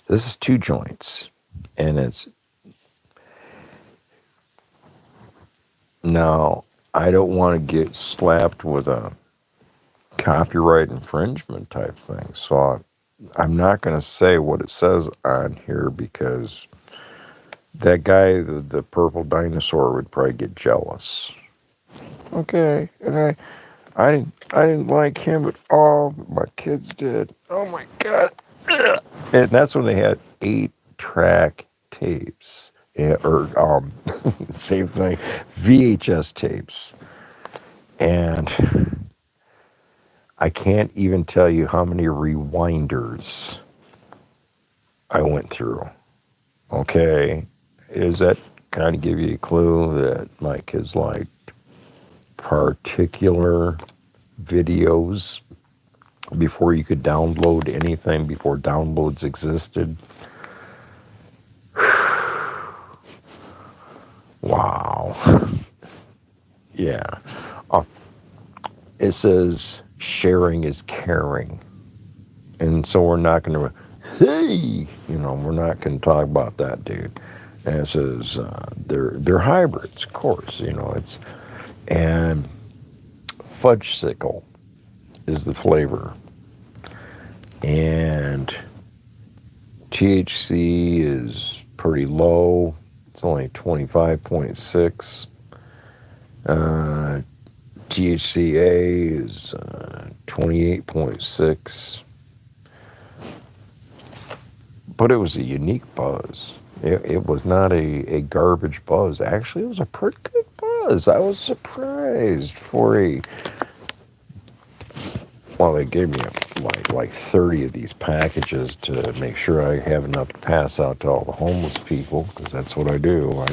this is two joints, and it's now I don't want to get slapped with a copyright infringement type thing, so I'm not going to say what it says on here because that guy, the purple dinosaur, would probably get jealous. Okay, and I didn't like him at all, but my kids did. Oh my god! And that's when they had 8-track tapes, or same thing, VHS tapes, and I can't even tell you how many rewinders I went through. Okay, does that kind of give you a clue that my kids like particular videos before you could download anything, before downloads existed? Wow. Yeah. Uh, it says sharing is caring. And so we're not going to, hey, we're not going to talk about that, dude. And it says they're hybrids, of course. And fudgesicle is the flavor, and THC is pretty low. It's only 25.6. THCA is 28.6. But it was a unique buzz. It was not a garbage buzz. Actually, it was a pretty good buzz. I was surprised for a. Well, they gave me like 30 of these packages to make sure I have enough to pass out to all the homeless people, because that's what I do.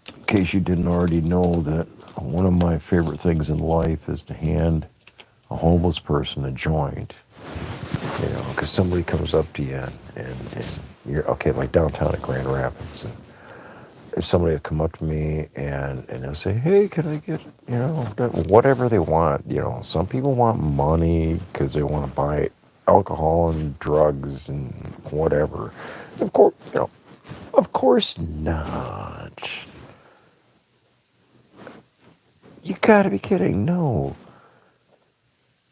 In case you didn't already know, that one of my favorite things in life is to hand a homeless person a joint. Because somebody comes up to you and you're okay, like downtown at Grand Rapids, and somebody will come up to me and they'll say, "Hey, can I get whatever they want?" Some people want money because they want to buy alcohol and drugs and whatever. Of course not. You gotta be kidding! No.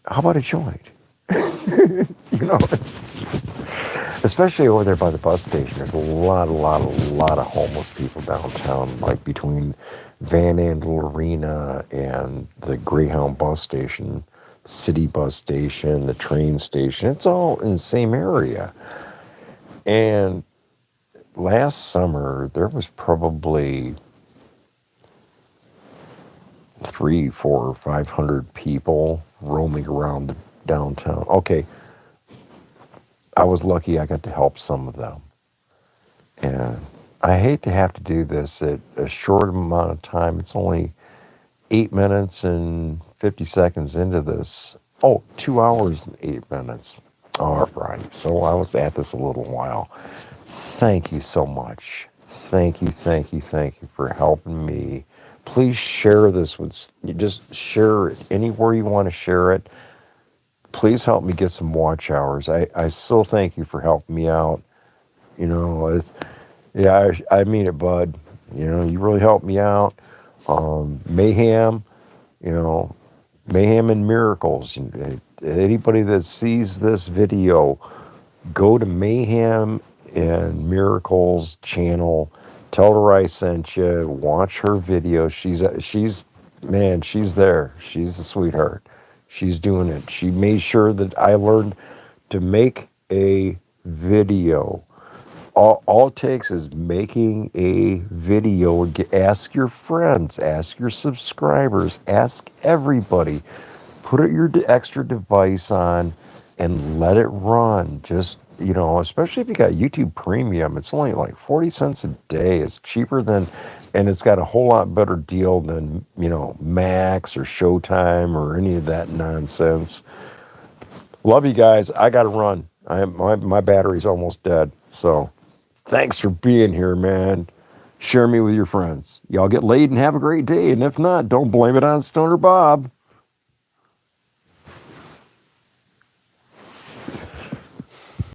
How about a joint? you know, Especially over there by the bus station. There's a lot of homeless people downtown, like between Van Andel Arena and the Greyhound bus station, the city bus station, the train station. It's all in the same area. And last summer, there was probably 3, 4, 500 people roaming around downtown. Okay, I was lucky I got to help some of them. And I hate to have to do this at a short amount of time. It's only 8 minutes and 50 seconds into this. Oh, 2 hours and 8 minutes. All right. So I was at this a little while. Thank you so much. Thank you for helping me. Please share this you just share it anywhere you want to share it. Please help me get some watch hours. I still thank you for helping me out. It's, yeah, I mean it, bud. You really helped me out. Mayhem, you know, Mayhem and Miracles. Anybody that sees this video, go to Mayhem and Miracles channel. Tell her I sent you. Watch her video. Man, she's there. She's a sweetheart. She's doing it. She made sure that I learned to make a video. All it takes is making a video. Ask your friends, ask your subscribers, ask everybody. Put your extra device on and let it run. Just, especially if you got YouTube Premium, it's only like 40 cents a day. It's cheaper than and it's got a whole lot better deal than, Max or Showtime or any of that nonsense. Love you guys. I got to run. My battery's almost dead. So thanks for being here, man. Share me with your friends. Y'all get laid and have a great day. And if not, don't blame it on Stoner Bob.